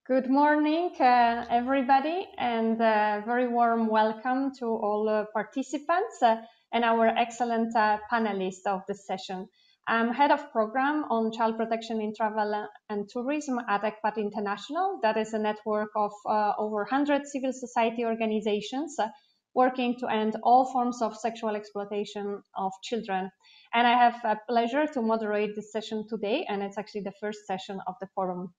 Good morning, everybody, and very warm welcome to all participants and our excellent panelists of this session. I'm head of program on child protection in travel and tourism at ECPAT International. That is a network of over 100 civil society organizations working to end all forms of sexual exploitation of children. And I have a pleasure to moderate this session today, and it's actually the first session of the forum.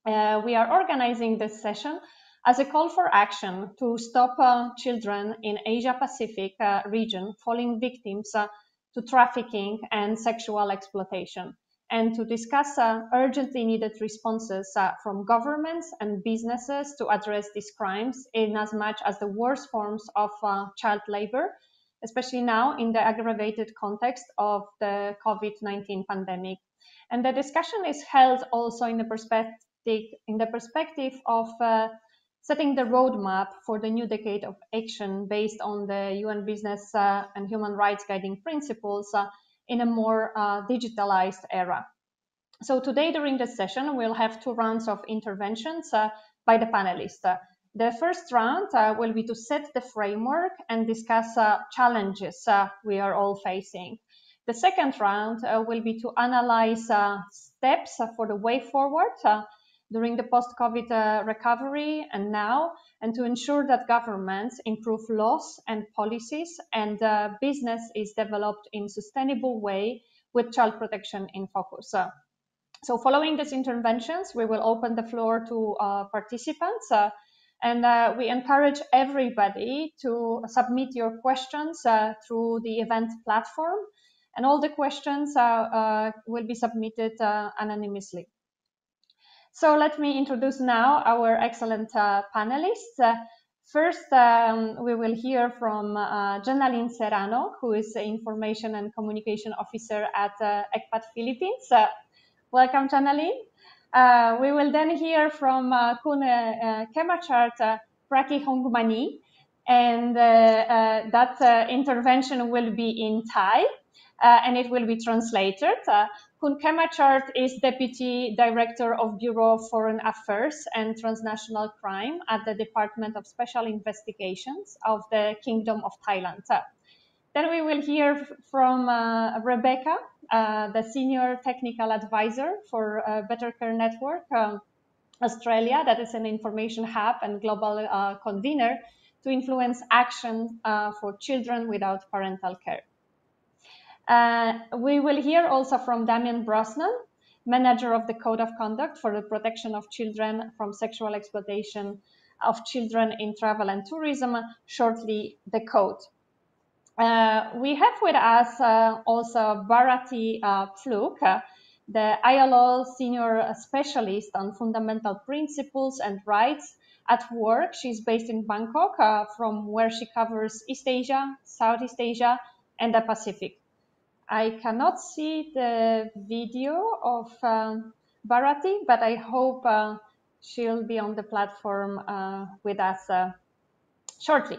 We are organizing this session as a call for action to stop children in Asia Pacific region falling victims to trafficking and sexual exploitation, and to discuss urgently needed responses from governments and businesses to address these crimes in as much as the worst forms of child labor, especially now in the aggravated context of the COVID-19 pandemic. And the discussion is held also in the perspective of setting the roadmap for the new decade of action based on the UN Business and Human Rights Guiding Principles in a more digitalized era. So today during this session, we'll have two rounds of interventions by the panelists. The first round will be to set the framework and discuss challenges we are all facing. The second round will be to analyze steps for the way forward during the post-COVID recovery and now, and to ensure that governments improve laws and policies and business is developed in sustainable way with child protection in focus. So following these interventions, we will open the floor to participants and we encourage everybody to submit your questions through the event platform, and all the questions will be submitted anonymously. So let me introduce now our excellent panelists. First, we will hear from Jenaline Serrano, who is the Information and Communication Officer at ECPAT Philippines. Welcome, Jenaline. We will then hear from Kun Kemachart Prakihongmani, and that intervention will be in Thai, and it will be translated. Kun Kemachart is Deputy Director of Bureau of Foreign Affairs and Transnational Crime at the Department of Special Investigations of the Kingdom of Thailand. Then we will hear from Rebecca, the Senior Technical Advisor for Better Care Network Australia, that is an information hub and global convener to influence action for children without parental care. We will hear also from Damien Brosnan, Manager of the Code of Conduct for the Protection of Children from Sexual Exploitation of Children in Travel and Tourism, shortly the Code. We have with us also Bharati Pflug, the ILO Senior Specialist on Fundamental Principles and Rights at Work. She's based in Bangkok, from where she covers East Asia, Southeast Asia, and the Pacific. I cannot see the video of Bharati, but I hope she'll be on the platform with us shortly.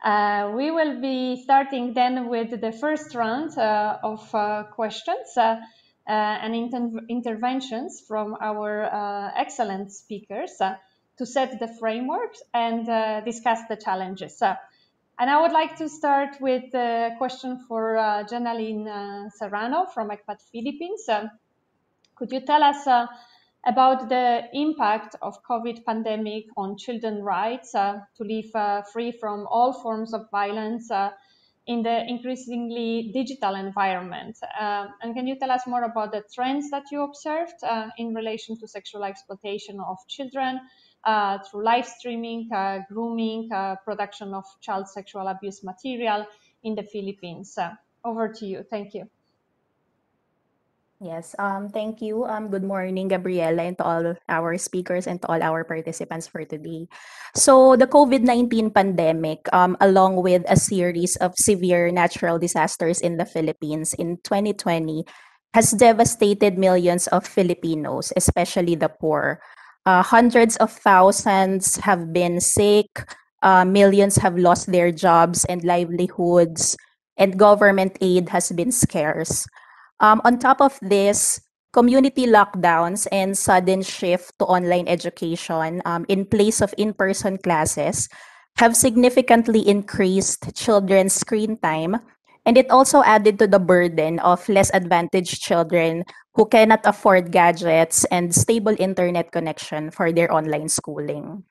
We will be starting then with the first round of questions and interventions from our excellent speakers to set the frameworks and discuss the challenges. And I would like to start with a question for Jenaline Serrano from ECPAT Philippines. Could you tell us about the impact of COVID pandemic on children's rights to live free from all forms of violence in the increasingly digital environment? And can you tell us more about the trends that you observed in relation to sexual exploitation of children through live streaming, grooming, production of child sexual abuse material in the Philippines? Over to you. Thank you. Yes, thank you. Good morning, Gabriela, and to all our speakers and to all our participants for today. So the COVID-19 pandemic, along with a series of severe natural disasters in the Philippines in 2020, has devastated millions of Filipinos, especially the poor. Hundreds of thousands have been sick, millions have lost their jobs and livelihoods, and government aid has been scarce. On top of this, community lockdowns and sudden shift to online education in place of in-person classes have significantly increased children's screen time, and it also added to the burden of less advantaged children who cannot afford gadgets and stable internet connection for their online schooling.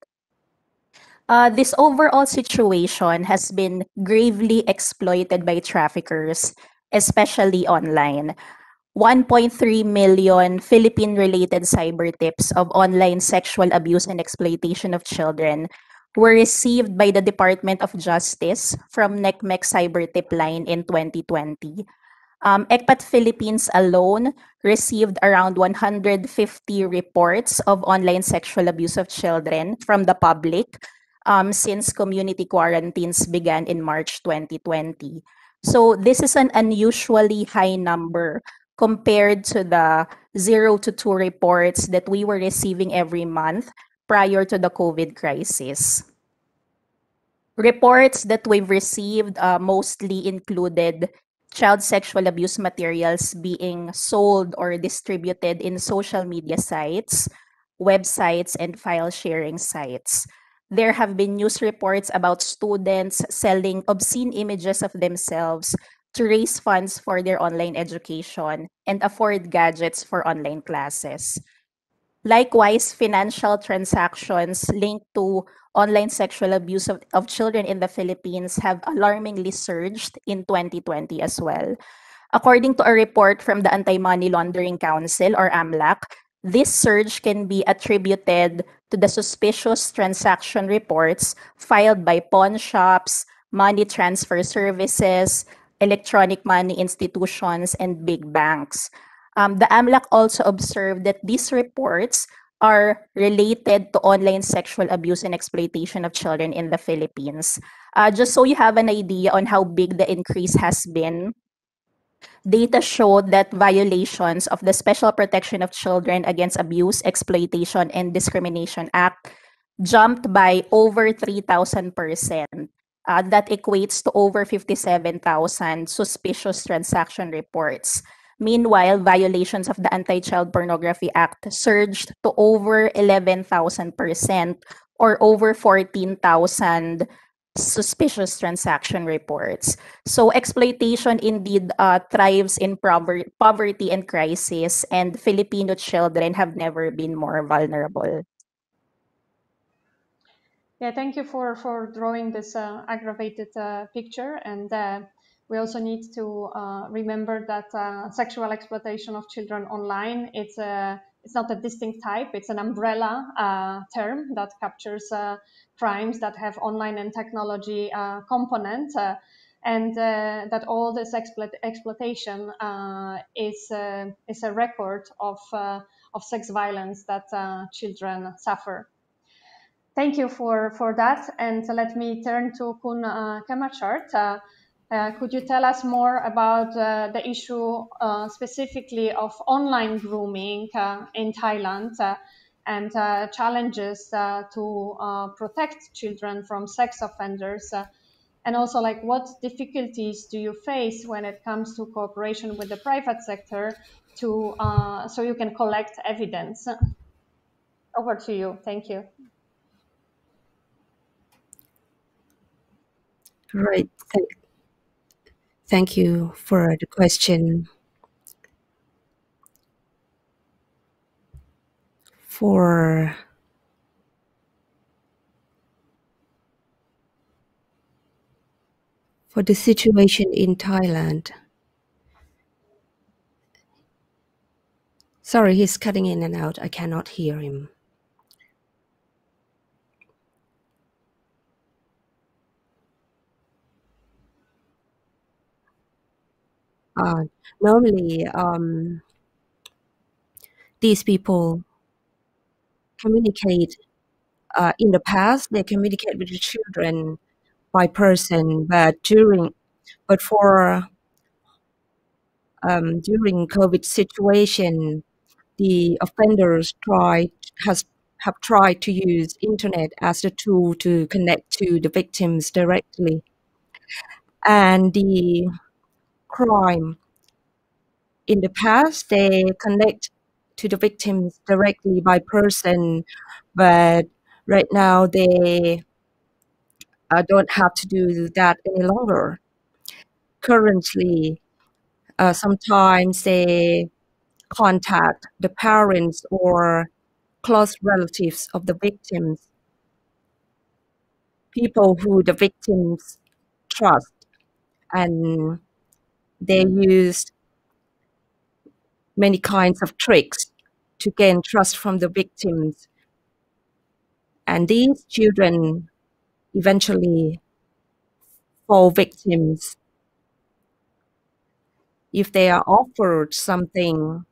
This overall situation has been gravely exploited by traffickers, especially online. 1.3 million Philippine-related cyber tips of online sexual abuse and exploitation of children were received by the Department of Justice from NECMEC Cyber Tip Line in 2020. ECPAT Philippines alone received around 150 reports of online sexual abuse of children from the public since community quarantines began in March 2020. So this is an unusually high number compared to the 0 to 2 reports that we were receiving every month prior to the COVID crisis. Reports that we've received mostly included child sexual abuse materials being sold or distributed in social media sites, websites, and file sharing sites. There have been news reports about students selling obscene images of themselves to raise funds for their online education and afford gadgets for online classes. Likewise, financial transactions linked to online sexual abuse of children in the Philippines have alarmingly surged in 2020 as well. According to a report from the Anti-Money Laundering Council, or AMLAC, this surge can be attributed to the suspicious transaction reports filed by pawn shops, money transfer services, electronic money institutions, and big banks. The AMLAC also observed that these reports are related to online sexual abuse and exploitation of children in the Philippines. Just so you have an idea on how big the increase has been, data showed that violations of the Special Protection of Children Against Abuse, Exploitation, and Discrimination Act jumped by over 3,000%. That equates to over 57,000 suspicious transaction reports. Meanwhile, violations of the Anti-Child Pornography Act surged to over 11,000% or over 14,000 suspicious transaction reports. So exploitation indeed thrives in poverty and crisis, and Filipino children have never been more vulnerable. Yeah, thank you for drawing this aggravated picture. And we also need to remember that sexual exploitation of children online, it's not a distinct type, it's an umbrella term that captures crimes that have online and technology component. And that all this exploitation is a record of sex violence that children suffer. Thank you for that. And let me turn to Kun Kamachart. Could you tell us more about the issue specifically of online grooming in Thailand and challenges to protect children from sex offenders? And also, like, what difficulties do you face when it comes to cooperation with the private sector to so you can collect evidence? Over to you. Thank you. Right. Thank you for the question. For the situation in Thailand. Sorry, he's cutting in and out. I cannot hear him. Normally, these people communicate. In the past, they communicate with the children by person, but for during COVID situation, the offenders have tried to use internet as a tool to connect to the victims directly, and the crime in the past they connect to the victims directly by person, but right now they don't have to do that any longer. Currently, sometimes they contact the parents or close relatives of the victims, people who the victims trust, and they use many kinds of tricks to gain trust from the victims. And these children eventually fall victims if they are offered something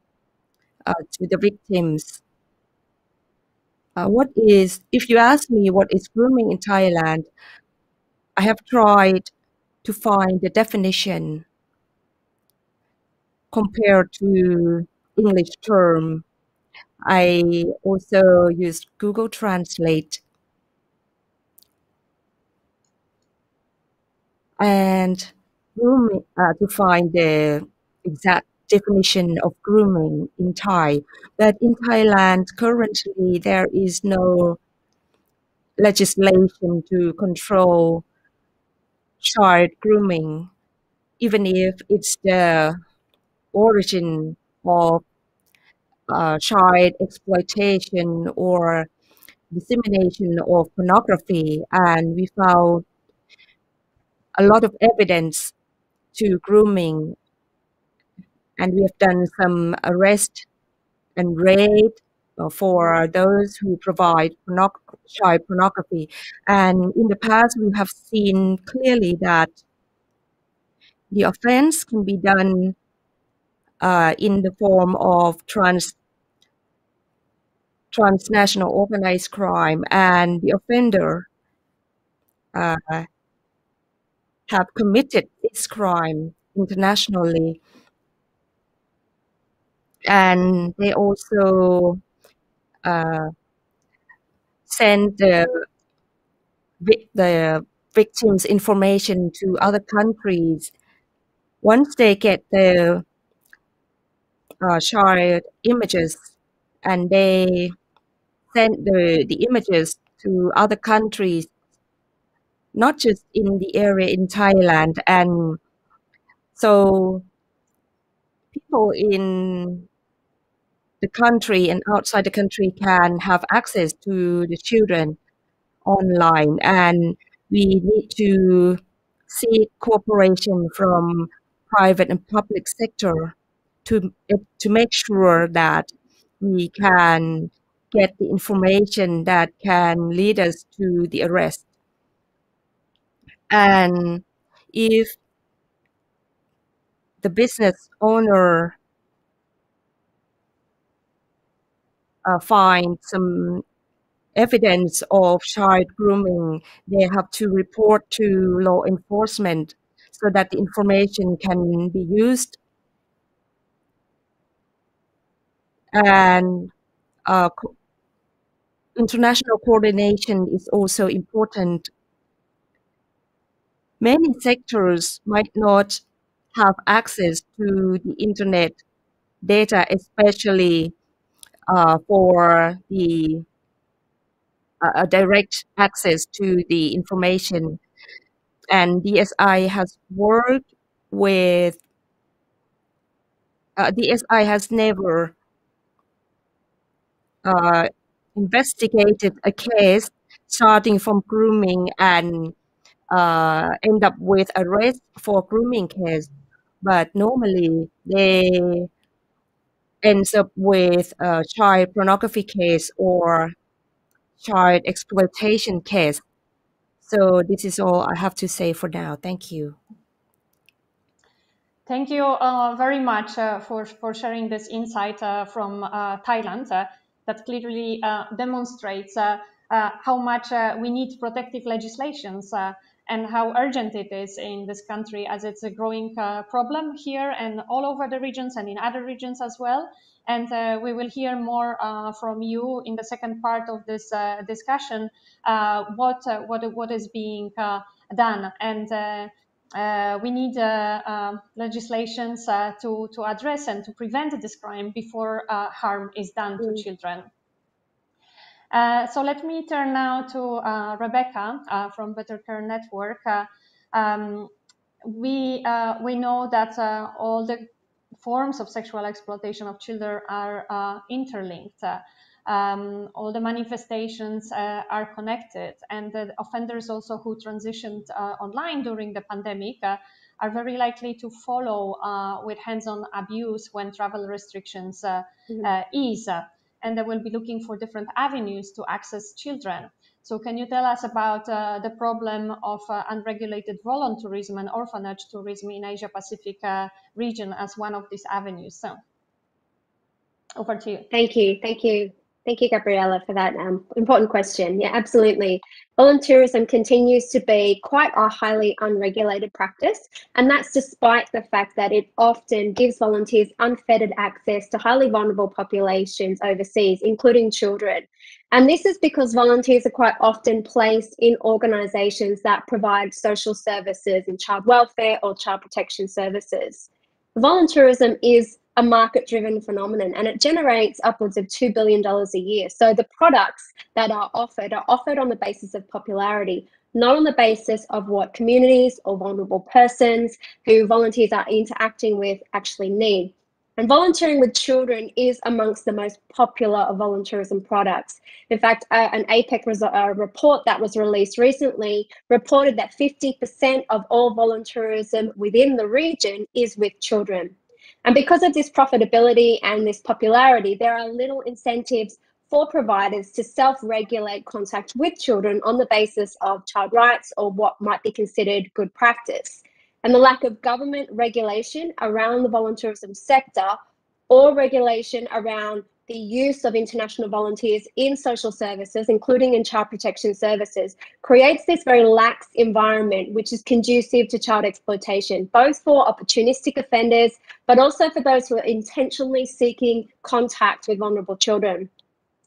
to the victims. If you ask me what is grooming in Thailand, I have tried to find the definition compared to English term. I also used Google Translate and grooming to find the exact definition of grooming in Thai. But in Thailand, currently there is no legislation to control child grooming, even if it's the origin of child exploitation or dissemination of pornography. And we found a lot of evidence to grooming, and we have done some arrest and raid for those who provide child pornography. And in the past, we have seen clearly that the offense can be done in the form of transnational organized crime, and the offender uh, have committed this crime internationally, and they also uh, send the victims' information to other countries. Once they get the child images, and they send the images to other countries, not just in the area in Thailand. And so people in the country and outside the country can have access to the children online, and we need to seek cooperation from private and public sector to make sure that we can get the information that can lead us to the arrest. And if the business owner finds some evidence of child grooming, they have to report to law enforcement so that the information can be used. And international coordination is also important. Many sectors might not have access to the internet data, especially for the direct access to the information. And DSI has worked with, DSI has never uh, investigated a case starting from grooming and end up with arrest for grooming case. But normally they ends up with a child pornography case or child exploitation case. So this is all I have to say for now. Thank you. Thank you very much for sharing this insight from Thailand that clearly demonstrates how much we need protective legislations and how urgent it is in this country, as it's a growing problem here and all over the regions and in other regions as well. And we will hear more from you in the second part of this discussion, what is being done. And we need legislations to address and to prevent this crime before harm is done to children. So let me turn now to Rebecca from Better Care Network. We know that all the forms of sexual exploitation of children are interlinked. All the manifestations are connected, and the offenders also who transitioned online during the pandemic are very likely to follow with hands-on abuse when travel restrictions ease, and they will be looking for different avenues to access children. So can you tell us about the problem of unregulated voluntourism and orphanage tourism in Asia Pacific region as one of these avenues? So over to you. Thank you, Gabriella, for that important question. Yeah, absolutely. Voluntourism continues to be quite a highly unregulated practice, and that's despite the fact that it often gives volunteers unfettered access to highly vulnerable populations overseas, including children. And this is because volunteers are quite often placed in organisations that provide social services in child welfare or child protection services. Voluntourism is a market-driven phenomenon, and it generates upwards of $2 billion a year. So the products that are offered on the basis of popularity, not on the basis of what communities or vulnerable persons who volunteers are interacting with actually need. And volunteering with children is amongst the most popular of voluntourism products. In fact, an APEC report that was released recently reported that 50% of all voluntourism within the region is with children. And because of this profitability and this popularity, there are little incentives for providers to self-regulate contact with children on the basis of child rights or what might be considered good practice. And the lack of government regulation around the voluntourism sector or regulation around the use of international volunteers in social services, including in child protection services, creates this very lax environment which is conducive to child exploitation, both for opportunistic offenders, but also for those who are intentionally seeking contact with vulnerable children.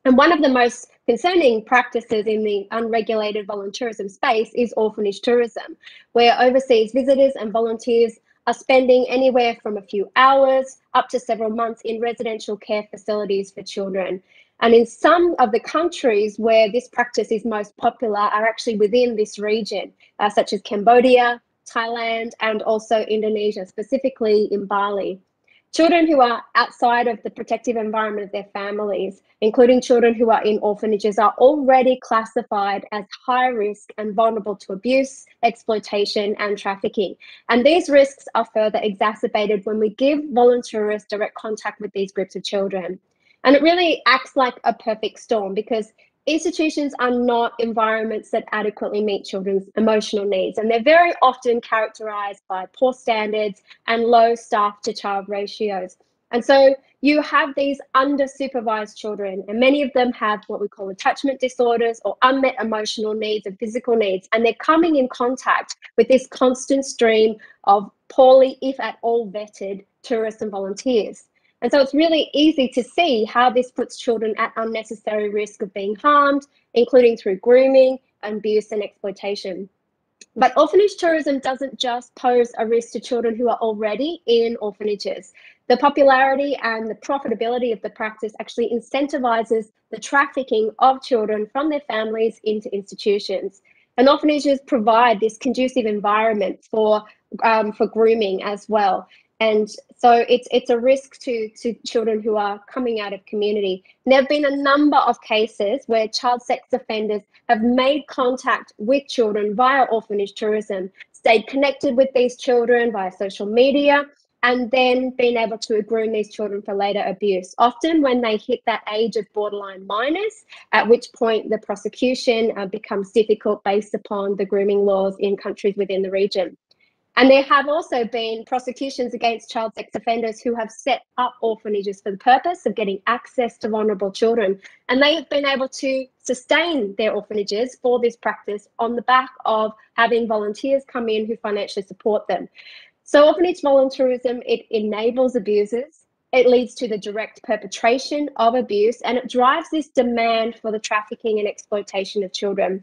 And one of the most concerning practices in the unregulated voluntourism space is orphanage tourism, where overseas visitors and volunteers are spending anywhere from a few hours up to several months in residential care facilities for children. And in some of the countries where this practice is most popular are actually within this region, such as Cambodia, Thailand, and also Indonesia, specifically in Bali. Children who are outside of the protective environment of their families, including children who are in orphanages, are already classified as high risk and vulnerable to abuse, exploitation, and trafficking. And these risks are further exacerbated when we give volunteers direct contact with these groups of children. And it really acts like a perfect storm because institutions are not environments that adequately meet children's emotional needs, and they're very often characterized by poor standards and low staff to child ratios. And so you have these under-supervised children, and many of them have what we call attachment disorders or unmet emotional needs and physical needs, and they're coming in contact with this constant stream of poorly, if at all, vetted tourists and volunteers. And so it's really easy to see how this puts children at unnecessary risk of being harmed, including through grooming, abuse, and exploitation. But orphanage tourism doesn't just pose a risk to children who are already in orphanages. The popularity and the profitability of the practice actually incentivizes the trafficking of children from their families into institutions. And orphanages provide this conducive environment for grooming as well. And so it's a risk to children who are coming out of community. And there have been a number of cases where child sex offenders have made contact with children via orphanage tourism, stayed connected with these children via social media, and then been able to groom these children for later abuse, often when they hit that age of borderline minors, at which point the prosecution becomes difficult based upon the grooming laws in countries within the region. And there have also been prosecutions against child sex offenders who have set up orphanages for the purpose of getting access to vulnerable children. And they have been able to sustain their orphanages for this practice on the back of having volunteers come in who financially support them. So orphanage volunteerism, it enables abusers, it leads to the direct perpetration of abuse, and it drives this demand for the trafficking and exploitation of children.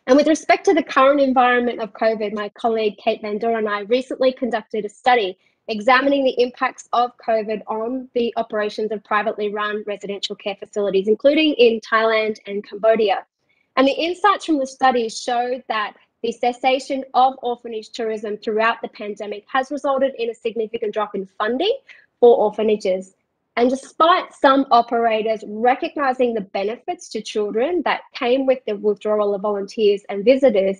And with respect to the current environment of COVID, my colleague Kate Van Door and I recently conducted a study examining the impacts of COVID on the operations of privately run residential care facilities, including in Thailand and Cambodia. And the insights from the study showed that the cessation of orphanage tourism throughout the pandemic has resulted in a significant drop in funding for orphanages. And despite some operators recognizing the benefits to children that came with the withdrawal of volunteers and visitors,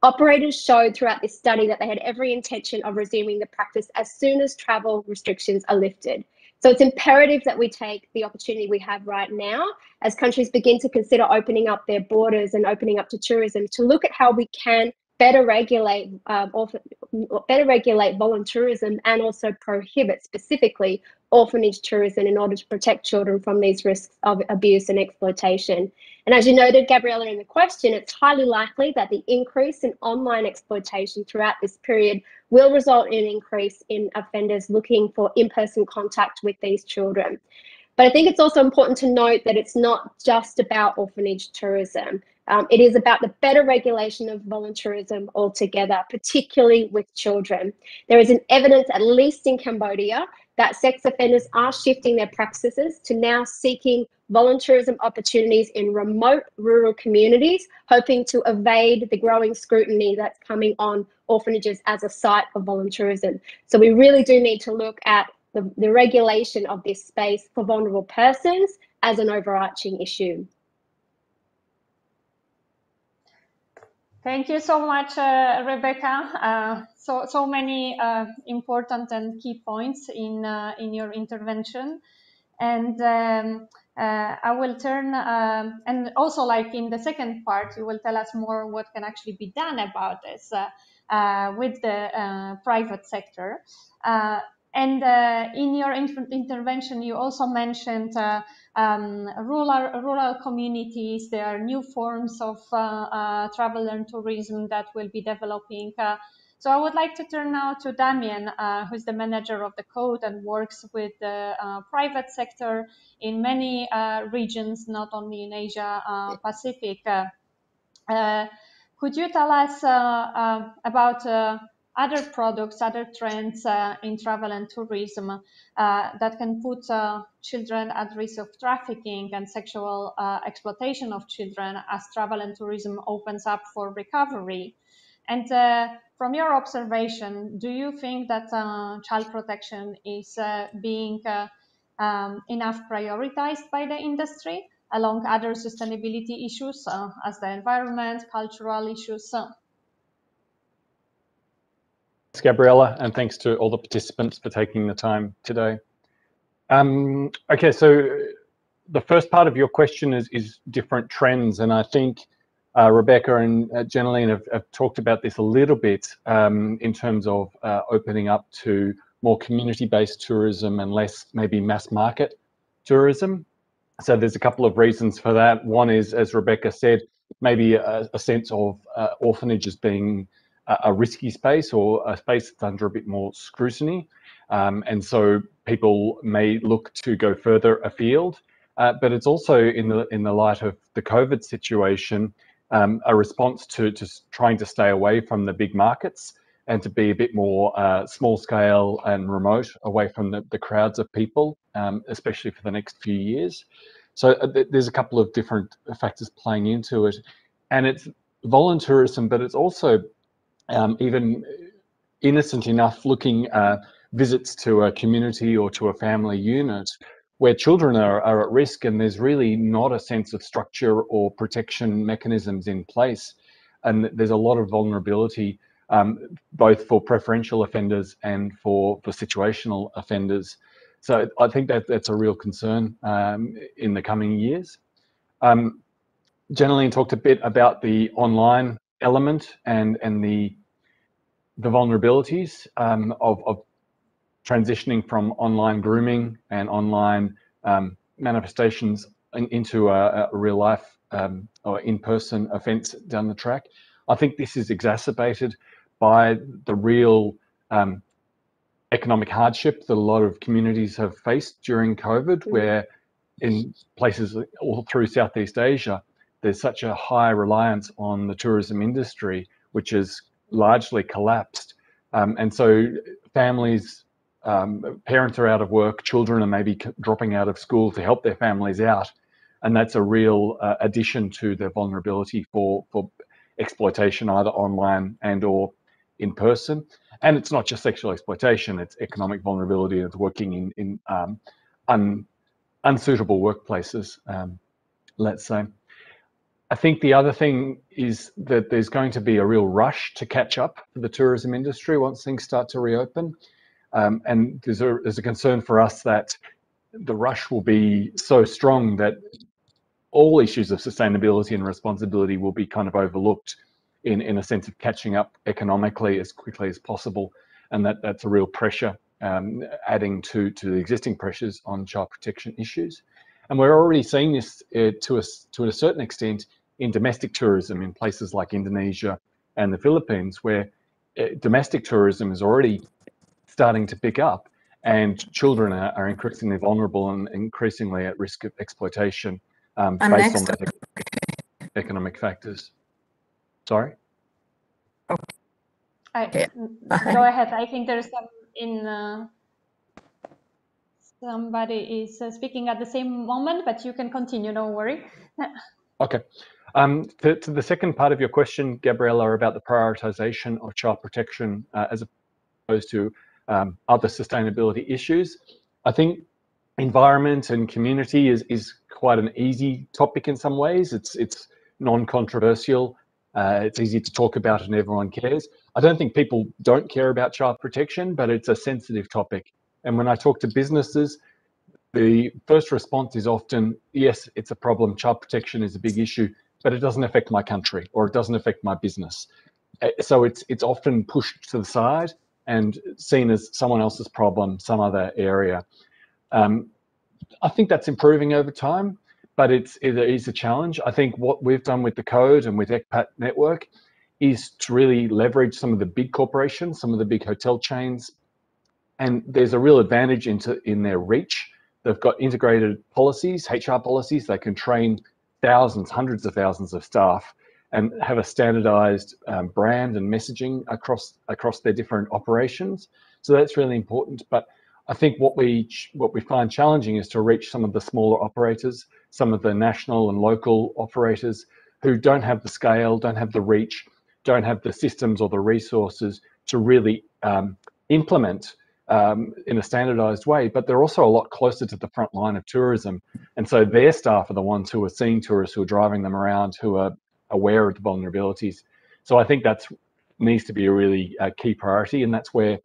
operators showed throughout this study that they had every intention of resuming the practice as soon as travel restrictions are lifted. So it's imperative that we take the opportunity we have right now as countries begin to consider opening up their borders and opening up to tourism to look at how we can better regulate voluntourism and also prohibit specifically orphanage tourism in order to protect children from these risks of abuse and exploitation. And as you noted, Gabriella, in the question, it's highly likely that the increase in online exploitation throughout this period will result in an increase in offenders looking for in-person contact with these children. But I think it's also important to note that it's not just about orphanage tourism. It is about the better regulation of voluntourism altogether, particularly with children. There is an evidence, at least in Cambodia, that sex offenders are shifting their practices to now seeking voluntourism opportunities in remote rural communities, hoping to evade the growing scrutiny that's coming on orphanages as a site of voluntourism. So we really do need to look at the regulation of this space for vulnerable persons as an overarching issue. Thank you so much, Rebecca. So many important and key points in your intervention, and I will turn and also, like in the second part, you will tell us more what can actually be done about this with the private sector. And in your intervention, you also mentioned rural communities. There are new forms of travel and tourism that will be developing. So I would like to turn now to Damien, who's the manager of the code and works with the private sector in many regions, not only in Asia Pacific. Could you tell us about other products, other trends in travel and tourism that can put children at risk of trafficking and sexual exploitation of children as travel and tourism opens up for recovery? And from your observation, do you think that child protection is being enough prioritized by the industry along other sustainability issues as the environment, cultural issues? Thanks, Gabriella, and thanks to all the participants for taking the time today. Okay, so the first part of your question is different trends, and I think Rebecca and Jeneline have talked about this a little bit in terms of opening up to more community-based tourism and less maybe mass market tourism. So there's a couple of reasons for that. One is, as Rebecca said, maybe a sense of orphanages being a risky space or a space that's under a bit more scrutiny. And so people may look to go further afield. But it's also in the light of the COVID situation, a response to trying to stay away from the big markets and to be a bit more small scale and remote, away from the crowds of people, especially for the next few years. So there's a couple of different factors playing into it. And it's voluntourism, but it's also even innocent enough looking visits to a community or to a family unit where children are at risk and there's really not a sense of structure or protection mechanisms in place. And there's a lot of vulnerability, both for preferential offenders and for situational offenders. So I think that's a real concern in the coming years. Jeneline talked a bit about the online element and the vulnerabilities of transitioning from online grooming and online manifestations into a real life or in-person offence down the track. I think this is exacerbated by the real economic hardship that a lot of communities have faced during COVID, where in places all through Southeast Asia, there's such a high reliance on the tourism industry, which has largely collapsed. And so families, parents are out of work, children are maybe dropping out of school to help their families out. And that's a real addition to the vulnerability for exploitation, either online and or in person. And it's not just sexual exploitation, it's economic vulnerability. It's working in unsuitable workplaces, let's say. I think the other thing is that there's going to be a real rush to catch up for the tourism industry once things start to reopen. And there's a concern for us that the rush will be so strong that all issues of sustainability and responsibility will be kind of overlooked in a sense of catching up economically as quickly as possible. And that's a real pressure, adding to the existing pressures on child protection issues. And we're already seeing this to a certain extent in domestic tourism in places like Indonesia and the Philippines, where domestic tourism is already starting to pick up, and children are increasingly vulnerable and increasingly at risk of exploitation based on the economic factors. Sorry? Okay. Go ahead. I think there's somebody is speaking at the same moment, but you can continue, don't worry. Okay. To the second part of your question, Gabriella, about the prioritization of child protection as opposed to other sustainability issues, I think environment and community is quite an easy topic in some ways. It's non-controversial. It's easy to talk about and everyone cares. I don't think people don't care about child protection, but it's a sensitive topic. And when I talk to businesses, the first response is often, yes, it's a problem. Child protection is a big issue, but it doesn't affect my country or it doesn't affect my business. So it's often pushed to the side and seen as someone else's problem, some other area. I think that's improving over time, but it is a challenge. I think what we've done with the code and with ECPAT Network is to really leverage some of the big corporations, some of the big hotel chains, and there's a real advantage in their reach. They've got integrated policies, HR policies. They can train thousands, hundreds of thousands of staff and have a standardized brand and messaging across their different operations. So that's really important. But I think what we find challenging is to reach some of the smaller operators, some of the national and local operators who don't have the scale, don't have the reach, don't have the systems or the resources to really implement in a standardized way, but they're also a lot closer to the front line of tourism. And so their staff are the ones who are seeing tourists, who are driving them around, who are aware of the vulnerabilities. So I think that needs to be a really key priority, and that's where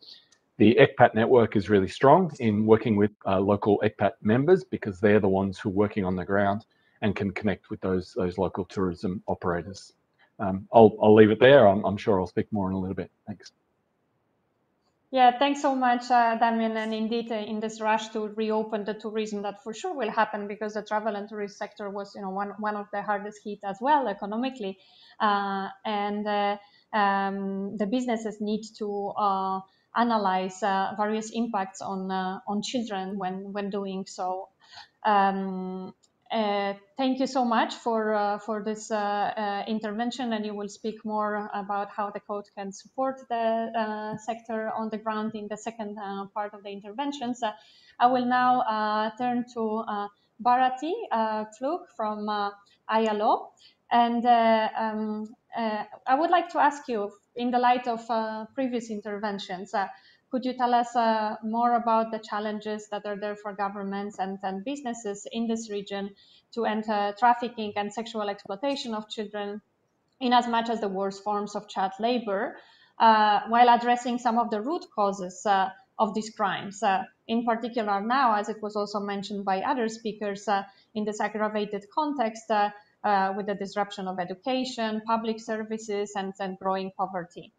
the ECPAT network is really strong in working with local ECPAT members, because they're the ones who are working on the ground and can connect with those local tourism operators. I'll leave it there. I'm sure I'll speak more in a little bit. Thanks. Yeah, thanks so much, Damien. And indeed, in this rush to reopen the tourism, that for sure will happen, because the travel and tourism sector was, one of the hardest hit as well economically, and the businesses need to analyze various impacts on children when doing so. Thank you so much for this intervention, and you will speak more about how the code can support the sector on the ground in the second part of the interventions. I will now turn to Bharati Flug from ILO, and I would like to ask you, in the light of previous interventions, could you tell us more about the challenges that are there for governments and businesses in this region to end trafficking and sexual exploitation of children, in as much as the worst forms of child labor, while addressing some of the root causes of these crimes? In particular now, as it was also mentioned by other speakers, in this aggravated context with the disruption of education, public services, and growing poverty.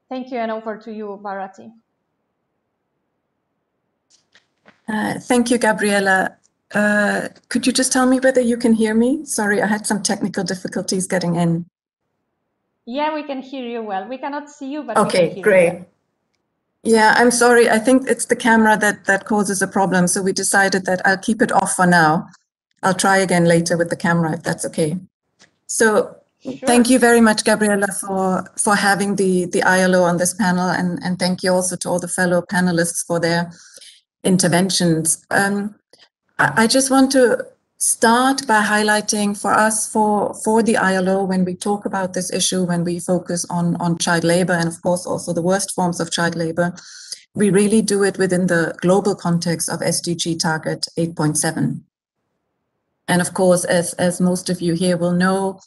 Thank you, and over to you, Bharati. Thank you, Gabriella. Could you just tell me whether you can hear me? Sorry, I had some technical difficulties getting in. Yeah, we can hear you well. We cannot see you, but okay, we can hear great. you well. Yeah, I'm sorry. I think it's the camera that causes a problem. So we decided that I'll keep it off for now. I'll try again later with the camera, if that's okay. So Sure. thank you very much, Gabriela, for having the ILO on this panel, and thank you also to all the fellow panelists for their interventions. I just want to start by highlighting for us, for the ILO, when we talk about this issue, when we focus on child labor, and of course also the worst forms of child labor, we really do it within the global context of SDG target 8.7. And of course, as most of you here will know,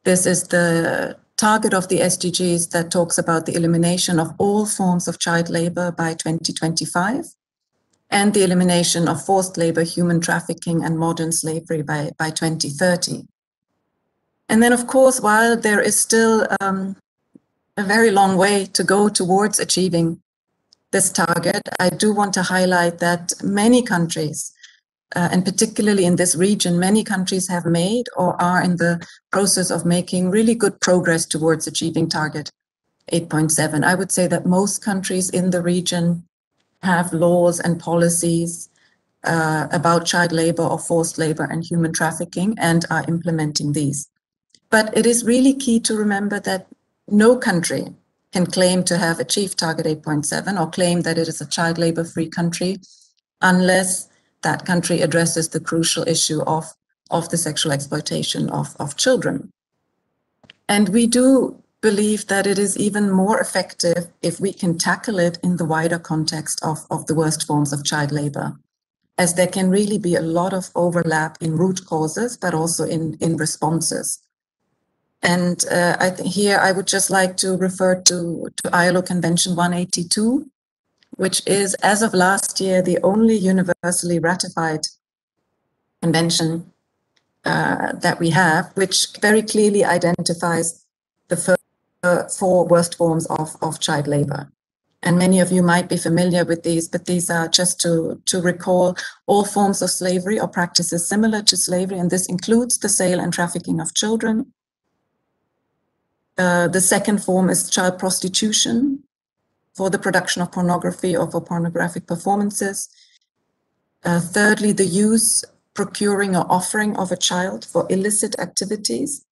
this is the target of the SDGs that talks about the elimination of all forms of child labor by 2025, and the elimination of forced labor, human trafficking, and modern slavery by 2030. And then, of course, while there is still a very long way to go towards achieving this target, I do want to highlight that many countries, and particularly in this region, many countries have made or are in the process of making really good progress towards achieving target 8.7. I would say that most countries in the region have laws and policies about child labor or forced labor and human trafficking and are implementing these. But it is really key to remember that no country can claim to have achieved target 8.7 or claim that it is a child labor-free country unless that country addresses the crucial issue of the sexual exploitation of children. And we do believe that it is even more effective if we can tackle it in the wider context of the worst forms of child labor, as there can really be a lot of overlap in root causes, but also in responses. And I think here I would just like to refer to ILO Convention 182, which is, as of last year, the only universally ratified convention that we have, which very clearly identifies the four worst forms of child labor. And many of you might be familiar with these, but these are just to recall all forms of slavery or practices similar to slavery, and this includes the sale and trafficking of children. The second form is child prostitution for the production of pornography or for pornographic performances. Thirdly, the use, procuring or offering of a child for illicit activities.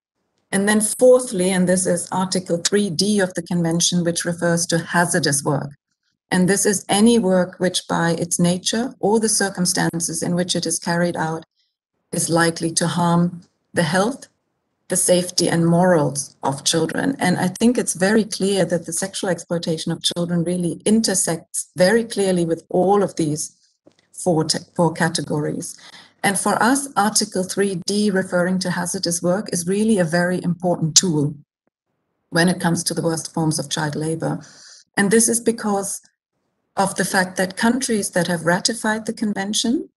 And then fourthly, and this is Article 3D of the Convention, which refers to hazardous work. And this is any work which by its nature or the circumstances in which it is carried out is likely to harm the health, the safety and morals of children. And I think it's very clear that the sexual exploitation of children really intersects very clearly with all of these four categories. And for us, Article 3D, referring to hazardous work, is really a very important tool when it comes to the worst forms of child labor. And this is because of the fact that countries that have ratified the convention,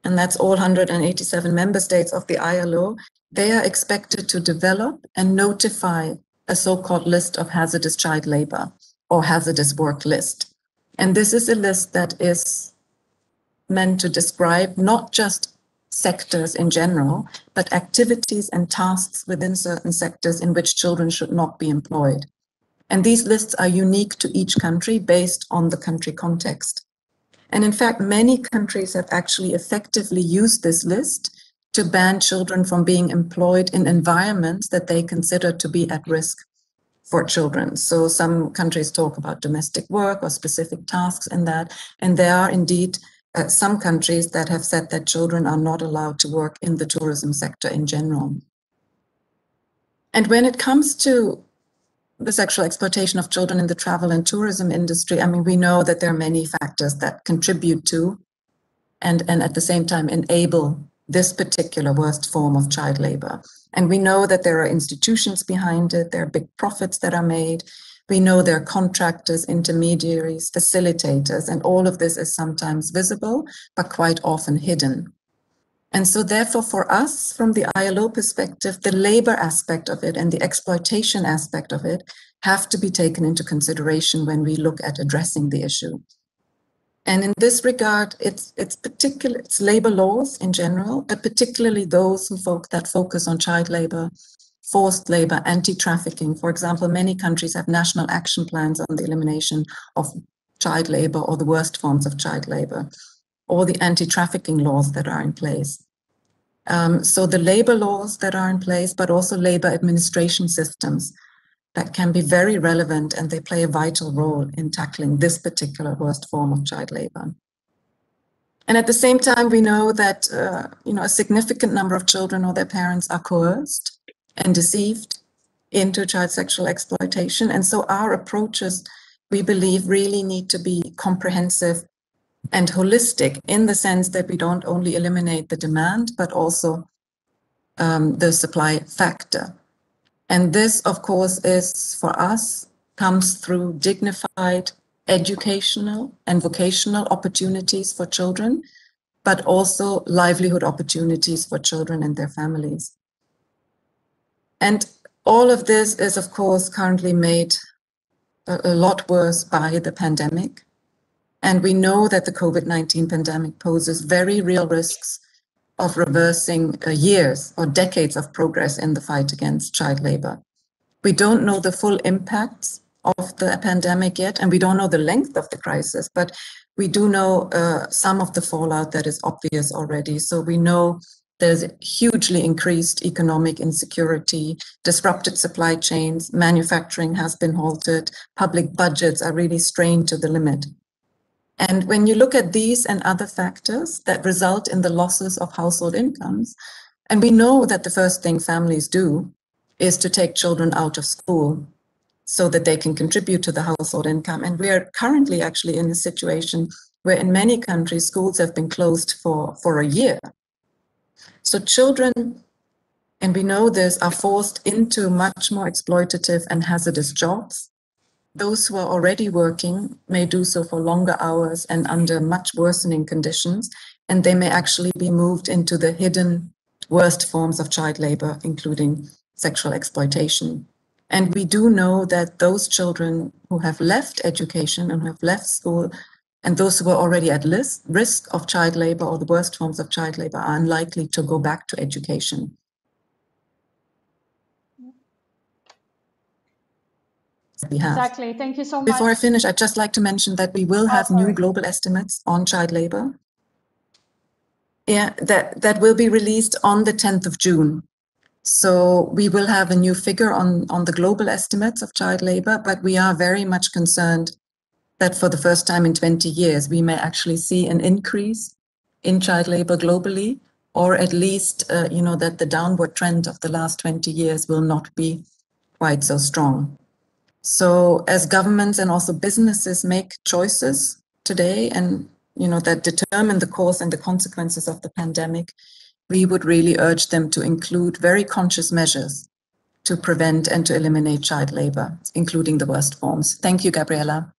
and that's all 187 member states of the ILO, they are expected to develop and notify a so-called list of hazardous child labor or hazardous work list. And this is a list that is meant to describe not just sectors in general, but activities and tasks within certain sectors in which children should not be employed. And these lists are unique to each country based on the country context. And in fact, many countries have actually effectively used this list to ban children from being employed in environments that they consider to be at risk for children. So some countries talk about domestic work or specific tasks in that, and there are indeed some countries that have said that children are not allowed to work in the tourism sector in general. And when it comes to the sexual exploitation of children in the travel and tourism industry, I mean, we know that there are many factors that contribute to and at the same time enable this particular worst form of child labor. And we know that there are institutions behind it, there are big profits that are made. We know there are contractors, intermediaries, facilitators, and all of this is sometimes visible, but quite often hidden. And so therefore for us, from the ILO perspective, the labor aspect of it and the exploitation aspect of it have to be taken into consideration when we look at addressing the issue. And in this regard, it's labor laws in general, but particularly those that focus on child labor, forced labor, anti-trafficking. For example, many countries have national action plans on the elimination of child labor or the worst forms of child labor, or the anti-trafficking laws that are in place. So the labor laws that are in place, but also labor administration systems that can be very relevant, and they play a vital role in tackling this particular worst form of child labor. And at the same time, we know that a significant number of children or their parents are coerced and deceived into child sexual exploitation. And so our approaches, we believe, really need to be comprehensive and holistic, in the sense that we don't only eliminate the demand, but also the supply factor. And this, of course, is for us, comes through dignified educational and vocational opportunities for children, but also livelihood opportunities for children and their families. And all of this is, of course, currently made a lot worse by the pandemic. And we know that the COVID-19 pandemic poses very real risks of reversing years or decades of progress in the fight against child labor. We don't know the full impacts of the pandemic yet, and we don't know the length of the crisis, but we do know some of the fallout that is obvious already. So we know there's hugely increased economic insecurity, disrupted supply chains, manufacturing has been halted, public budgets are really strained to the limit. And when you look at these and other factors that result in the losses of household incomes, and we know that the first thing families do is to take children out of school so that they can contribute to the household income. And we are currently actually in a situation where in many countries, schools have been closed for a year. So children, and we know this, are forced into much more exploitative and hazardous jobs. Those who are already working may do so for longer hours and under much worsening conditions, and they may actually be moved into the hidden worst forms of child labor, including sexual exploitation. And we do know that those children who have left education and who have left school, and those who are already at risk of child labor or the worst forms of child labor, are unlikely to go back to education. Exactly. Thank you so much. Before I finish, I'd just like to mention that we will have new global estimates on child labor. Yeah, that will be released on the 10th of June. So we will have a new figure on the global estimates of child labor, but we are very much concerned that for the first time in 20 years, we may actually see an increase in child labor globally, or at least, that the downward trend of the last 20 years will not be quite so strong. So as governments and also businesses make choices today and, that determine the course and the consequences of the pandemic, we would really urge them to include very conscious measures to prevent and to eliminate child labor, including the worst forms. Thank you, Gabriela.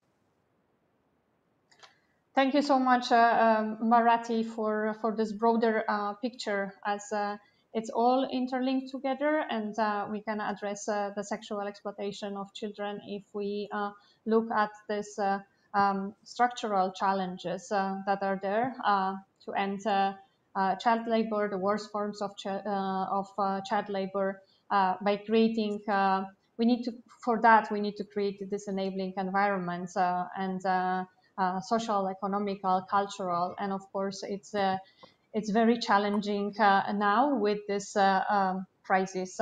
Thank you so much, Bharati, for this broader picture, as it's all interlinked together, and we can address the sexual exploitation of children if we look at this structural challenges that are there to end child labor, the worst forms of child labor, by creating. We need to create this enabling environment and social, economical, cultural, and of course it's very challenging now with this crisis.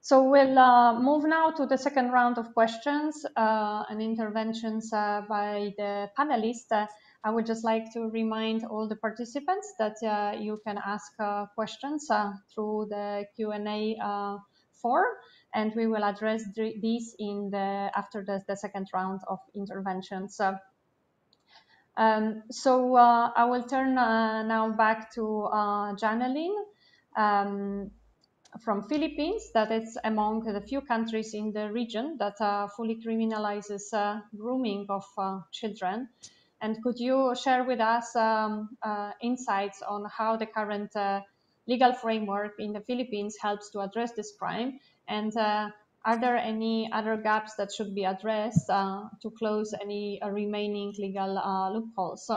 So we'll move now to the second round of questions and interventions by the panelists. I would just like to remind all the participants that you can ask questions through the Q&A form, and we will address these after the second round of interventions. So I will turn now back to Janeline from Philippines, that is among the few countries in the region that fully criminalizes grooming of children. And could you share with us insights on how the current legal framework in the Philippines helps to address this crime? And are there any other gaps that should be addressed to close any remaining legal loopholes?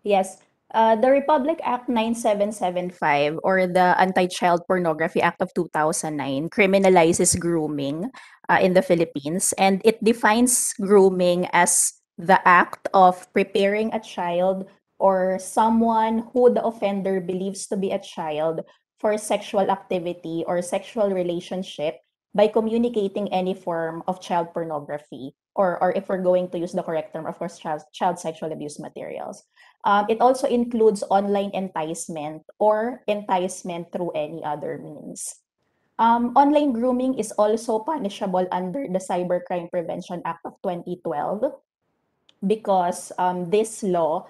Yes. The Republic Act 9775, or the Anti-Child Pornography Act of 2009, criminalizes grooming in the Philippines, and it defines grooming as the act of preparing a child or someone who the offender believes to be a child for sexual activity or sexual relationship by communicating any form of child pornography, or if we're going to use the correct term, of course, child sexual abuse materials. It also includes online enticement or enticement through any other means. Online grooming is also punishable under the Cybercrime Prevention Act of 2012 because this law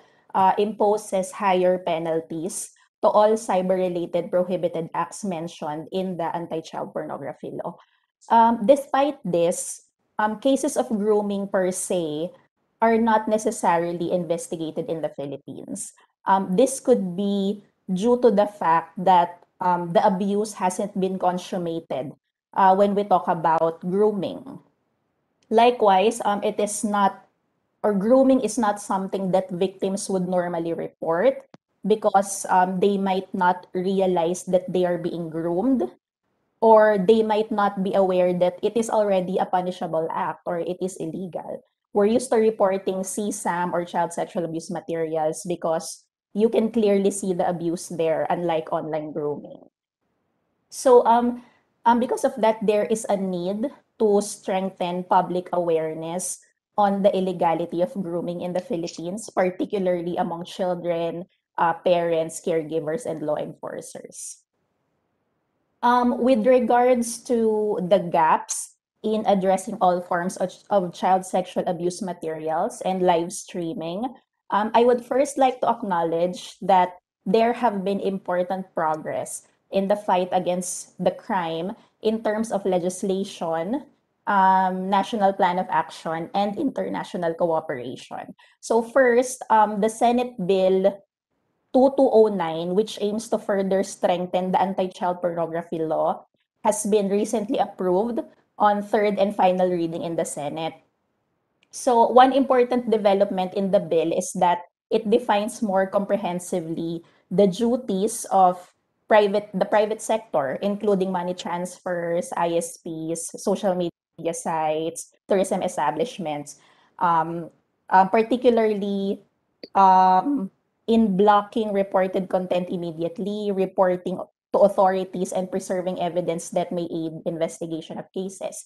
imposes higher penalties to all cyber-related prohibited acts mentioned in the anti-child pornography law. Despite this, cases of grooming per se are not necessarily investigated in the Philippines. This could be due to the fact that the abuse hasn't been consummated when we talk about grooming. Likewise, it is not, or grooming is not something that victims would normally report because they might not realize that they are being groomed, or they might not be aware that it is already a punishable act or it is illegal. We're used to reporting CSAM or child sexual abuse materials because you can clearly see the abuse there, unlike online grooming. So because of that, there is a need to strengthen public awareness on the illegality of grooming in the Philippines, particularly among children, parents, caregivers, and law enforcers. With regards to the gaps in addressing all forms of child sexual abuse materials and live streaming, I would first like to acknowledge that there have been important progress in the fight against the crime in terms of legislation, national plan of action, and international cooperation. So first, the Senate Bill 2209, which aims to further strengthen the anti-child pornography law, has been recently approved on third and final reading in the Senate. So one important development in the bill is that it defines more comprehensively the duties of the private sector, including money transfers, ISPs, social media sites, tourism establishments, particularly in blocking reported content immediately, reporting to authorities, and preserving evidence that may aid investigation of cases.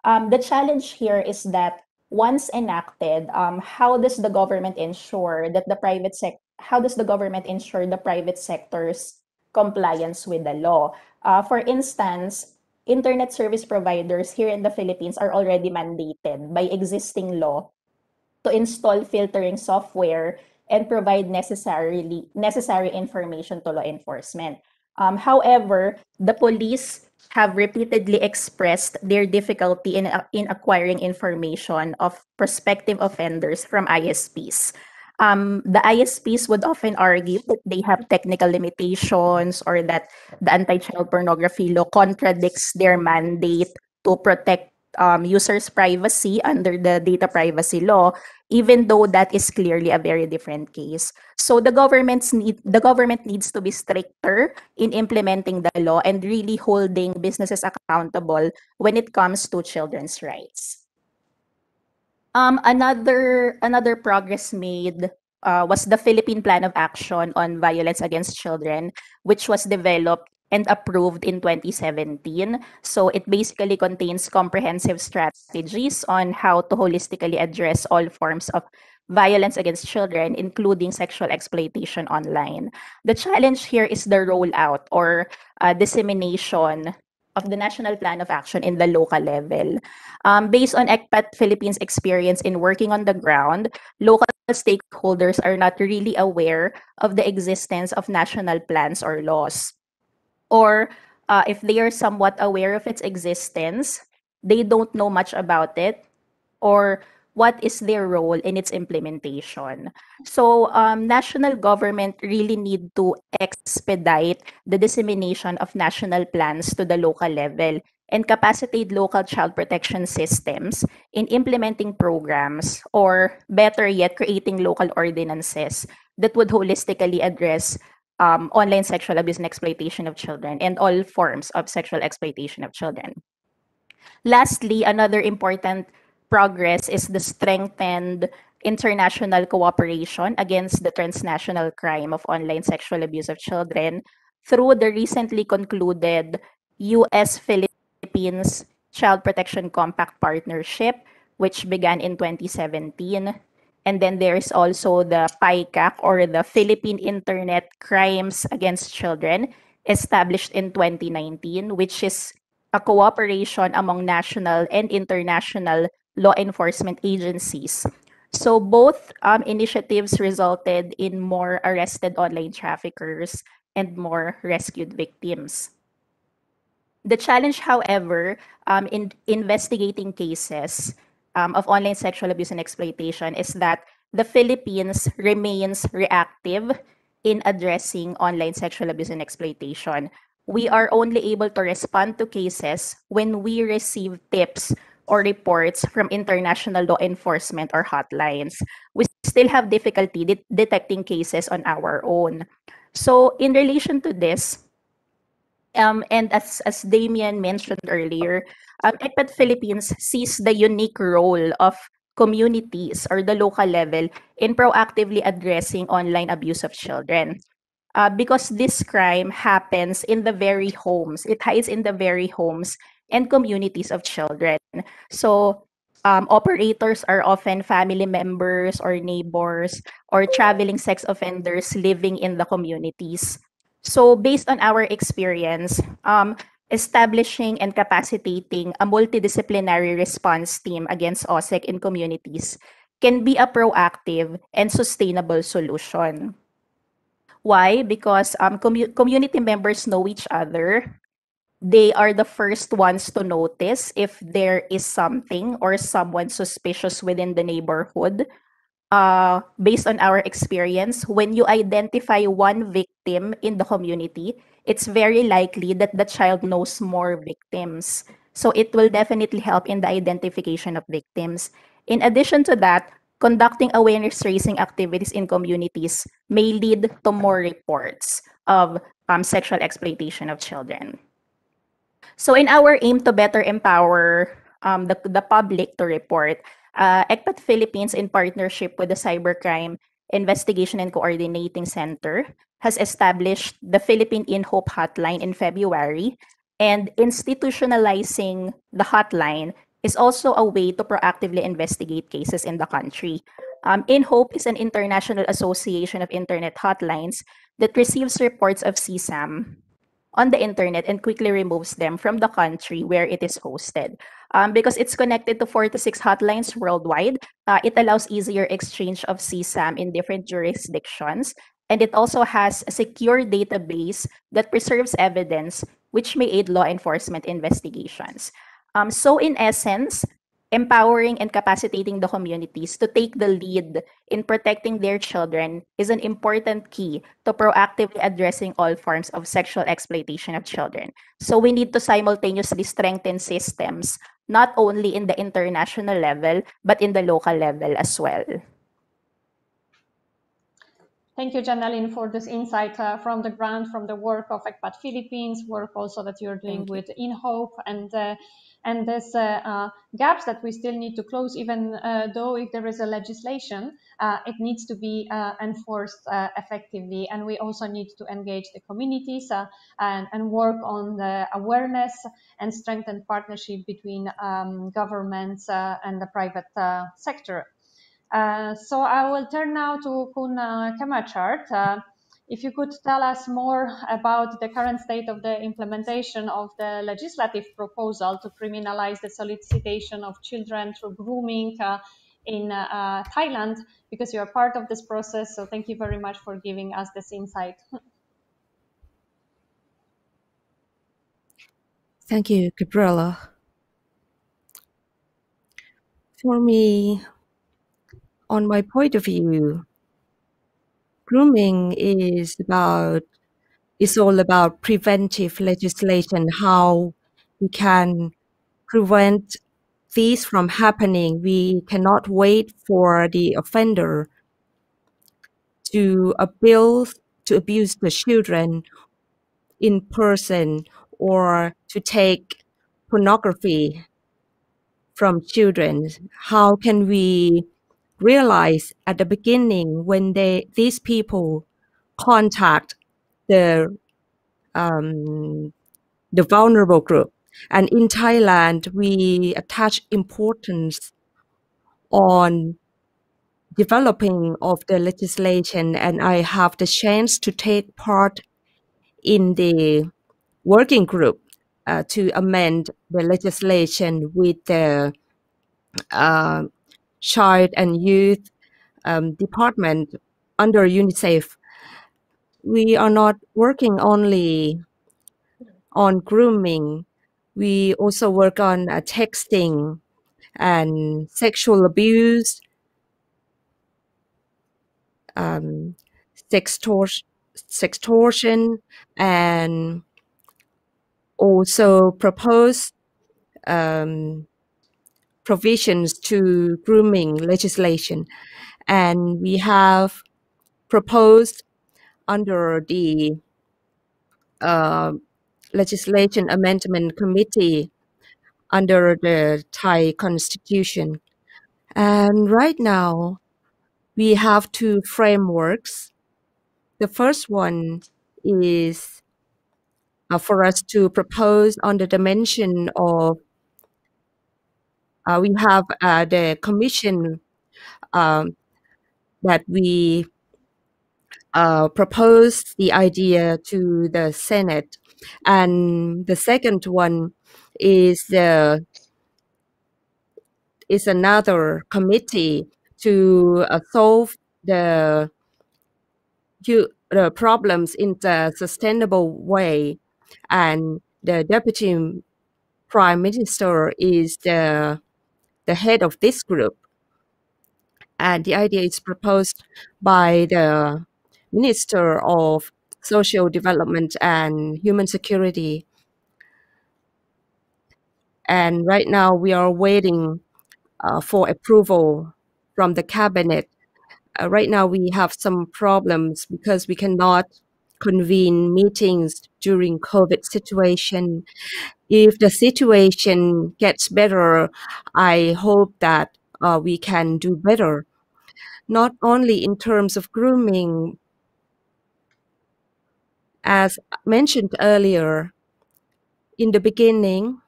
The challenge here is that once enacted, how does the government ensure that how does the government ensure the private sector's compliance with the law? For instance, internet service providers here in the Philippines are already mandated by existing law to install filtering software and provide necessary information to law enforcement. However, the police have repeatedly expressed their difficulty in acquiring information of prospective offenders from ISPs. The ISPs would often argue that they have technical limitations or that the anti-child pornography law contradicts their mandate to protect users' privacy under the data privacy law, even though that is clearly a very different case. So the government needs to be stricter in implementing the law and really holding businesses accountable when it comes to children's rights. Another progress made was the Philippine Plan of Action on Violence Against Children, which was developed and approved in 2017. So it basically contains comprehensive strategies on how to holistically address all forms of violence against children, including sexual exploitation online. The challenge here is the rollout or dissemination of the National Plan of Action in the local level. Based on ECPAT Philippines' experience in working on the ground, local stakeholders are not really aware of the existence of national plans or laws. Or if they are somewhat aware of its existence, they don't know much about it, or what is their role in its implementation. So national government really need to expedite the dissemination of national plans to the local level and capacitate local child protection systems in implementing programs, or better yet, creating local ordinances that would holistically address online sexual abuse and exploitation of children and all forms of sexual exploitation of children. Lastly, another important progress is the strengthened international cooperation against the transnational crime of online sexual abuse of children through the recently concluded US-Philippines Child Protection Compact Partnership, which began in 2017. And then there's also the PICAC, or the Philippine Internet Crimes Against Children, established in 2019, which is a cooperation among national and international law enforcement agencies. So both initiatives resulted in more arrested online traffickers and more rescued victims. The challenge, however, in investigating cases of online sexual abuse and exploitation is that the Philippines remains reactive in addressing online sexual abuse and exploitation. We are only able to respond to cases when we receive tips or reports from international law enforcement or hotlines. We still have difficulty detecting cases on our own. So in relation to this, and as Damien mentioned earlier, ECPAT Philippines sees the unique role of communities or the local level in proactively addressing online abuse of children. Because this crime happens in the very homes, it hides in the very homes and communities of children. So operators are often family members or neighbors or traveling sex offenders living in the communities. So based on our experience, establishing and capacitating a multidisciplinary response team against OSEC in communities can be a proactive and sustainable solution. Why? Because community members know each other. They are the first ones to notice if there is something or someone suspicious within the neighborhood. Based on our experience, when you identify one victim in the community, it's very likely that the child knows more victims. So it will definitely help in the identification of victims. In addition to that, conducting awareness raising activities in communities may lead to more reports of sexual exploitation of children. So in our aim to better empower the public to report, ECPAT Philippines, in partnership with the Cybercrime Investigation and Coordinating Center, has established the Philippine In Hope Hotline in February, and institutionalizing the hotline is also a way to proactively investigate cases in the country. In Hope is an international association of internet hotlines that receives reports of CSAM on the internet and quickly removes them from the country where it is hosted. Because it's connected to 4 to 6 hotlines worldwide, it allows easier exchange of CSAM in different jurisdictions. And it also has a secure database that preserves evidence, which may aid law enforcement investigations. So in essence, empowering and capacitating the communities to take the lead in protecting their children is an important key to proactively addressing all forms of sexual exploitation of children. So we need to simultaneously strengthen systems, not only in the international level, but in the local level as well. Thank you, Janeline, for this insight from the ground, from the work of ECPAT Philippines, work also that you're doing with In Hope, and there's gaps that we still need to close, even though if there is a legislation, it needs to be enforced effectively. And we also need to engage the communities and work on the awareness and strengthen partnership between governments and the private sector. So I will turn now to Kun Kemachart. If you could tell us more about the current state of the implementation of the legislative proposal to criminalize the solicitation of children through grooming in Thailand, because you are part of this process. So thank you very much for giving us this insight. Thank you, Gabriela. For me, on my point of view, grooming is all about preventive legislation, how we can prevent these from happening. We cannot wait for the offender to abuse the children in person or to take pornography from children. How can we realize at the beginning when these people contact the vulnerable group. And in Thailand, we attach importance on developing of the legislation, and I have the chance to take part in the working group to amend the legislation with the Child and Youth Department under UNICEF. We are not working only on grooming. We also work on texting and sexual abuse, sextortion, and also propose provisions to grooming legislation. And we have proposed under the Legislation Amendment Committee under the Thai Constitution. And right now, we have two frameworks. The first one is for us to propose on the dimension of, we have the commission that we proposed the idea to the Senate. And the second one is another committee to solve the problems in the sustainable way. And the Deputy Prime Minister is the head of this group. And the idea is proposed by the Minister of Social Development and Human Security. And right now we are waiting for approval from the cabinet. Right now we have some problems because we cannot convene meetings during COVID situation. If the situation gets better, I hope that we can do better, not only in terms of grooming. As mentioned earlier, in the beginning,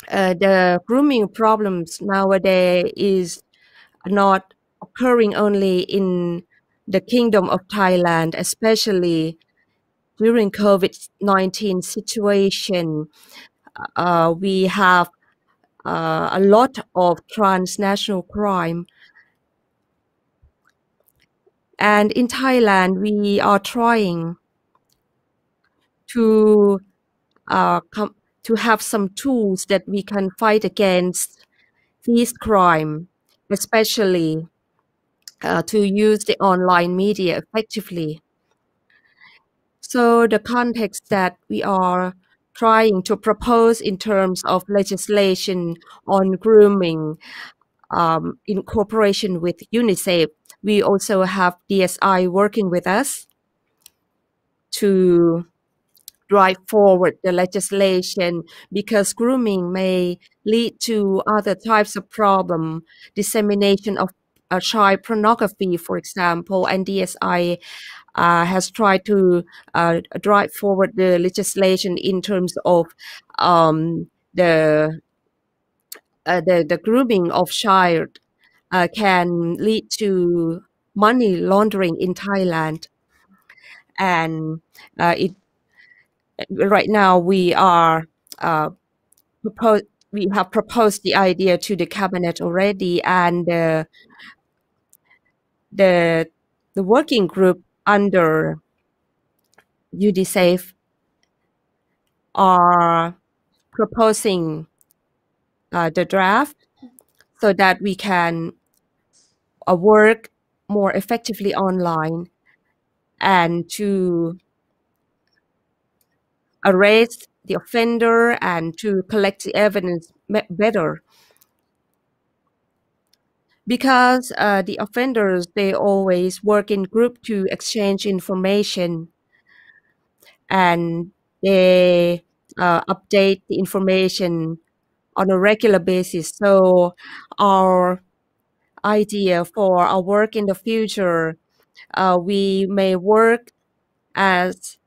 the grooming problems nowadays is not occurring only in the Kingdom of Thailand, especially during COVID-19 situation. We have a lot of transnational crime. And in Thailand, we are trying to have some tools that we can fight against these crime, especially to use the online media effectively. So the context that we are trying to propose in terms of legislation on grooming in cooperation with UNICEF, we also have DSI working with us to drive forward the legislation, because grooming may lead to other types of problem, dissemination of child pornography, for example, and DSI has tried to drive forward the legislation in terms of the grooming of child can lead to money laundering in Thailand. And right now we are we have proposed the idea to the cabinet already, and the working group under UNICEF are proposing the draft so that we can work more effectively online and to arrest the offender and to collect the evidence better. Because the offenders, they always work in group to exchange information, and they update the information on a regular basis. So our idea for our work in the future. We may work as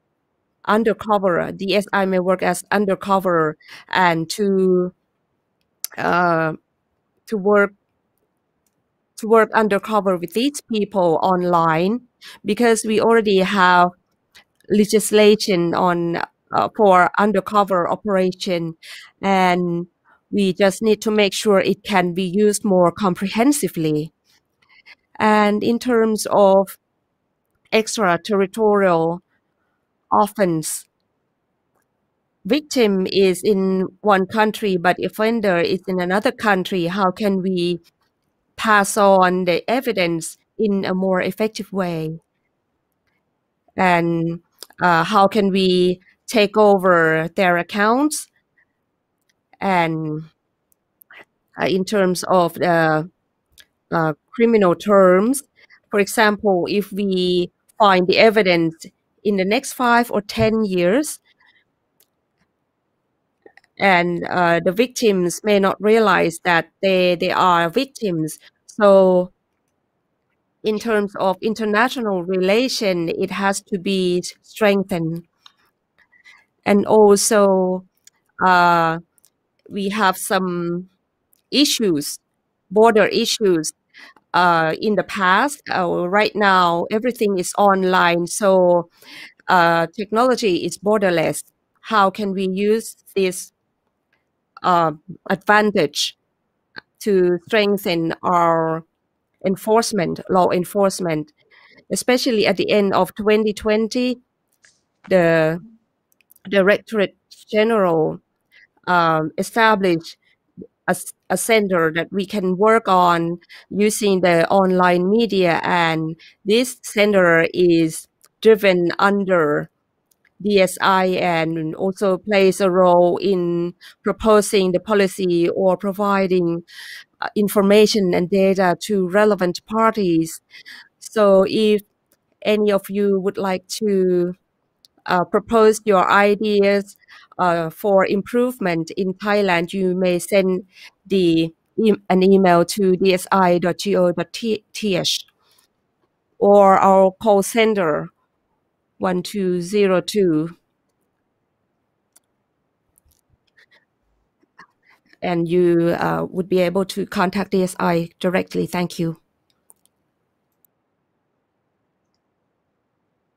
undercover. DSI may work as undercover and to work undercover with these people online, because we already have legislation on for undercover operation, and we just need to make sure it can be used more comprehensively. And in terms of extraterritorial offense, victim is in one country but offender is in another country. How can we pass on the evidence in a more effective way? And how can we take over their accounts? And in terms of the criminal terms, for example, if we find the evidence in the next 5 or 10 years, and the victims may not realize that they are victims. So in terms of international relation, it has to be strengthened. And also we have some issues, border issues in the past. Right now, everything is online, so technology is borderless. How can we use this advantage to strengthen our law enforcement, especially at the end of 2020, the Directorate General established a center that we can work on using the online media, and this center is driven under DSI and also plays a role in proposing the policy or providing information and data to relevant parties. So if any of you would like to propose your ideas for improvement in Thailand, you may send an email to dsi.go.th or our call center 1202, and you would be able to contact DSI directly. Thank you.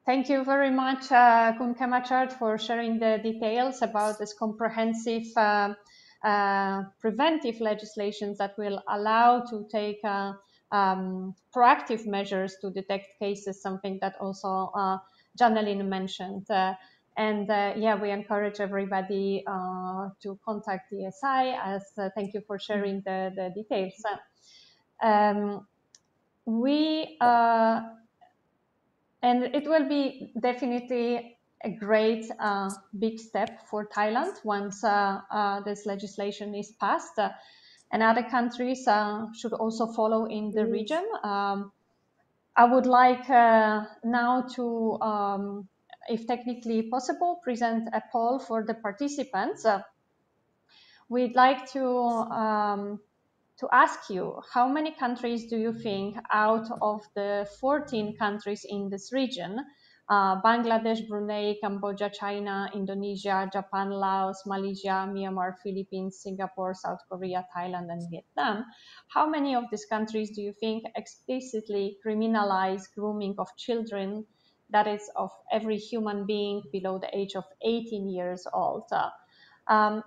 Thank you very much, Kun Kemachart, for sharing the details about this comprehensive preventive legislations that will allow to take proactive measures to detect cases, something that also Janelin mentioned. Yeah, we encourage everybody to contact DSI. Thank you for sharing the details. And it will be definitely a great big step for Thailand once this legislation is passed. And other countries should also follow in the region. I would like now to, if technically possible, present a poll for the participants. We'd like to ask you, how many countries do you think out of the 14 countries in this region, Bangladesh, Brunei, Cambodia, China, Indonesia, Japan, Laos, Malaysia, Myanmar, Philippines, Singapore, South Korea, Thailand, and Vietnam, how many of these countries do you think explicitly criminalize grooming of children, that is of every human being below the age of 18 years old?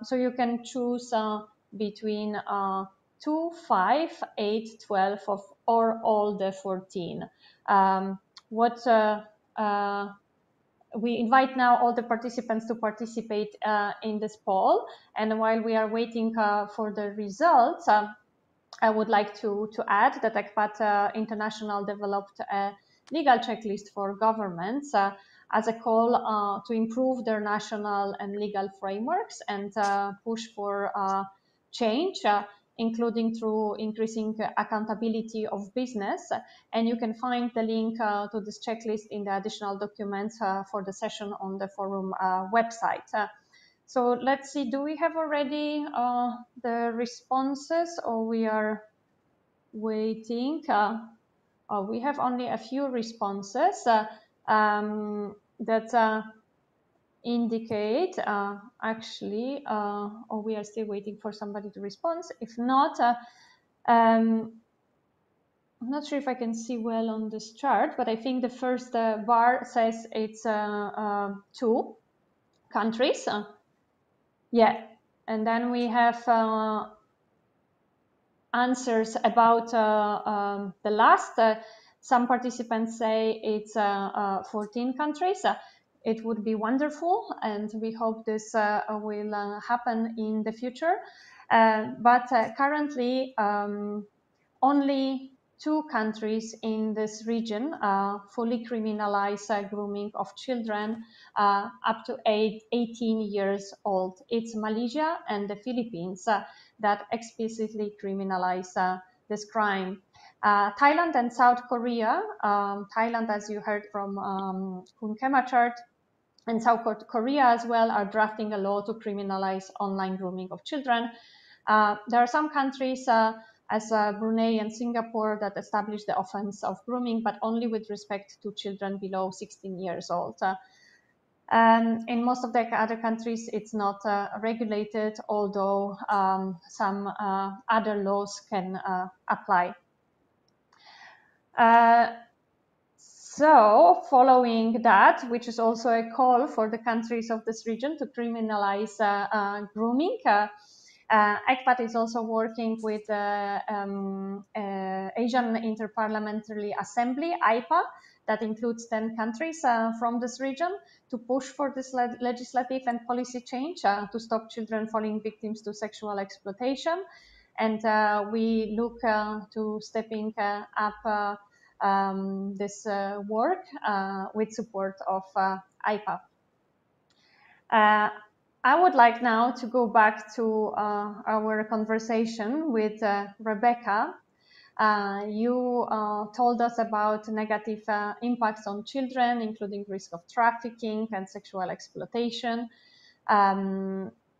So you can choose between 2, 5, 8, 12, or all the 14. We invite now all the participants to participate in this poll. And while we are waiting for the results, I would like to add that ECPAT International developed a legal checklist for governments as a call to improve their national and legal frameworks and push for change, including through increasing accountability of business. And you can find the link to this checklist in the additional documents for the session on the forum website. So let's see, do we have already the responses, or we are waiting. We have only a few responses that indicate actually, or we are still waiting for somebody to respond. If not, I'm not sure if I can see well on this chart, but I think the first bar says it's 2 countries. Yeah, and then we have answers about the last. Some participants say it's 14 countries. It would be wonderful, and we hope this will happen in the future. But currently, only 2 countries in this region fully criminalize grooming of children up to 18 years old. It's Malaysia and the Philippines that explicitly criminalize this crime. Thailand and South Korea, Thailand, as you heard from Khun Kemachart, and South Korea as well are drafting a law to criminalize online grooming of children. There are some countries as Brunei and Singapore that establish the offense of grooming, but only with respect to children below 16 years old. In most of the other countries, it's not regulated, although some other laws can apply. So following that, which is also a call for the countries of this region to criminalize grooming, ECPAT is also working with Asian Interparliamentary Assembly, AIPA, that includes 10 countries from this region, to push for this legislative and policy change to stop children falling victims to sexual exploitation. And we look to stepping up this work with support of AIPA. I would like now to go back to our conversation with Rebecca. You told us about negative impacts on children, including risk of trafficking and sexual exploitation.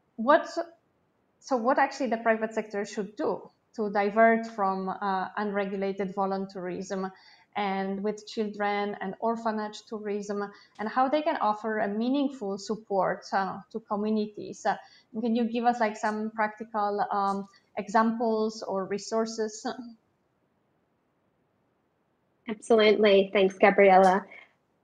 What actually the private sector should do to divert from unregulated volunteerism and with children and orphanage tourism, and how they can offer a meaningful support to communities? Can you give us like some practical examples or resources? Absolutely. Thanks, Gabriella.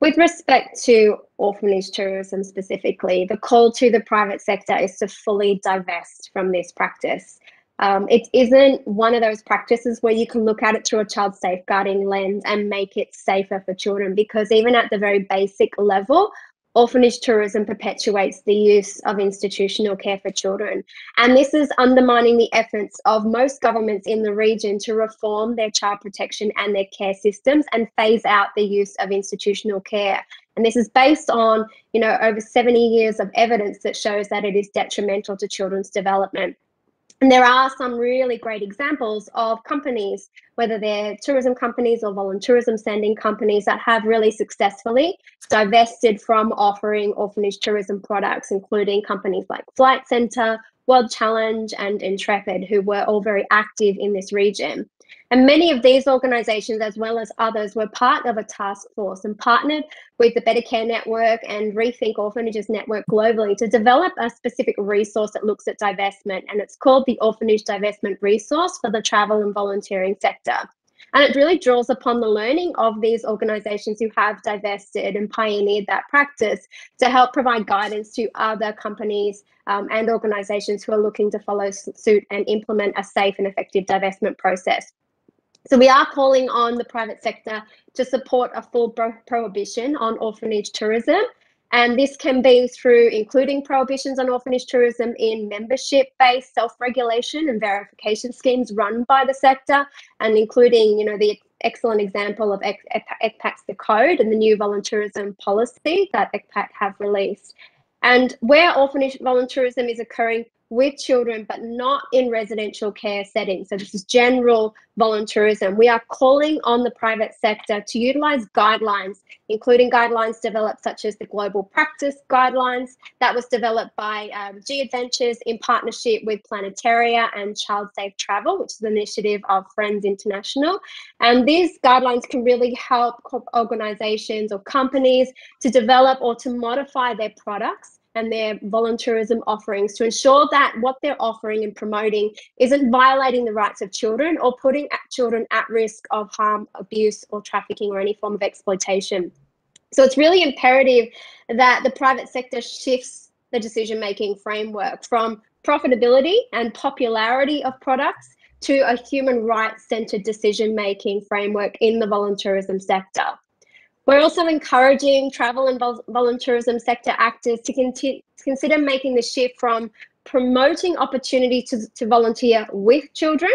With respect to orphanage tourism specifically, the call to the private sector is to fully divest from this practice. It isn't one of those practices where you can look at it through a child safeguarding lens and make it safer for children, because even at the very basic level, orphanage tourism perpetuates the use of institutional care for children. And this is undermining the efforts of most governments in the region to reform their child protection and their care systems and phase out the use of institutional care. And this is based on, over 70 years of evidence that shows that it is detrimental to children's development. And there are some really great examples of companies, whether they're tourism companies or volunteerism sending companies, that have really successfully divested from offering orphanage tourism products, including companies like Flight Centre, World Challenge, and Intrepid, who were all very active in this region. And many of these organisations, as well as others, were part of a task force and partnered with the Better Care Network and Rethink Orphanages Network globally to develop a specific resource that looks at divestment. And it's called the Orphanage Divestment Resource for the Travel and Volunteering Sector. And it really draws upon the learning of these organisations who have divested and pioneered that practice to help provide guidance to other companies and organisations who are looking to follow suit and implement a safe and effective divestment process. So we are calling on the private sector to support a full prohibition on orphanage tourism. And this can be through including prohibitions on orphanage tourism in membership-based self-regulation and verification schemes run by the sector, and including, the excellent example of ECPAT's The Code and the new volunteerism policy that ECPAT have released. And where orphanage volunteerism is occurring with children, but not in residential care settings. So this is general volunteerism. We are calling on the private sector to utilise guidelines, including guidelines developed such as the Global Practice Guidelines that was developed by G Adventures in partnership with Planetaria and Child Safe Travel, which is an initiative of Friends International. And these guidelines can really help organisations or companies to develop or to modify their products and their volunteerism offerings to ensure that what they're offering and promoting isn't violating the rights of children or putting children at risk of harm, abuse, or trafficking or any form of exploitation. So it's really imperative that the private sector shifts the decision-making framework from profitability and popularity of products to a human rights-centered decision-making framework in the volunteerism sector. We're also encouraging travel and volunteerism sector actors to consider making the shift from promoting opportunities to volunteer with children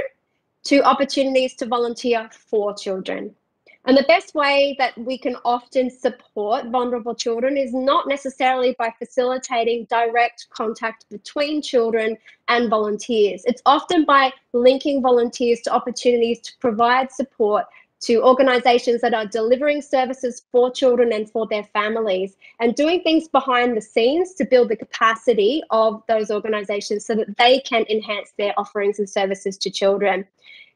to opportunities to volunteer for children. And the best way that we can often support vulnerable children is not necessarily by facilitating direct contact between children and volunteers. It's often by linking volunteers to opportunities to provide support to organisations that are delivering services for children and for their families, and doing things behind the scenes to build the capacity of those organisations so that they can enhance their offerings and services to children.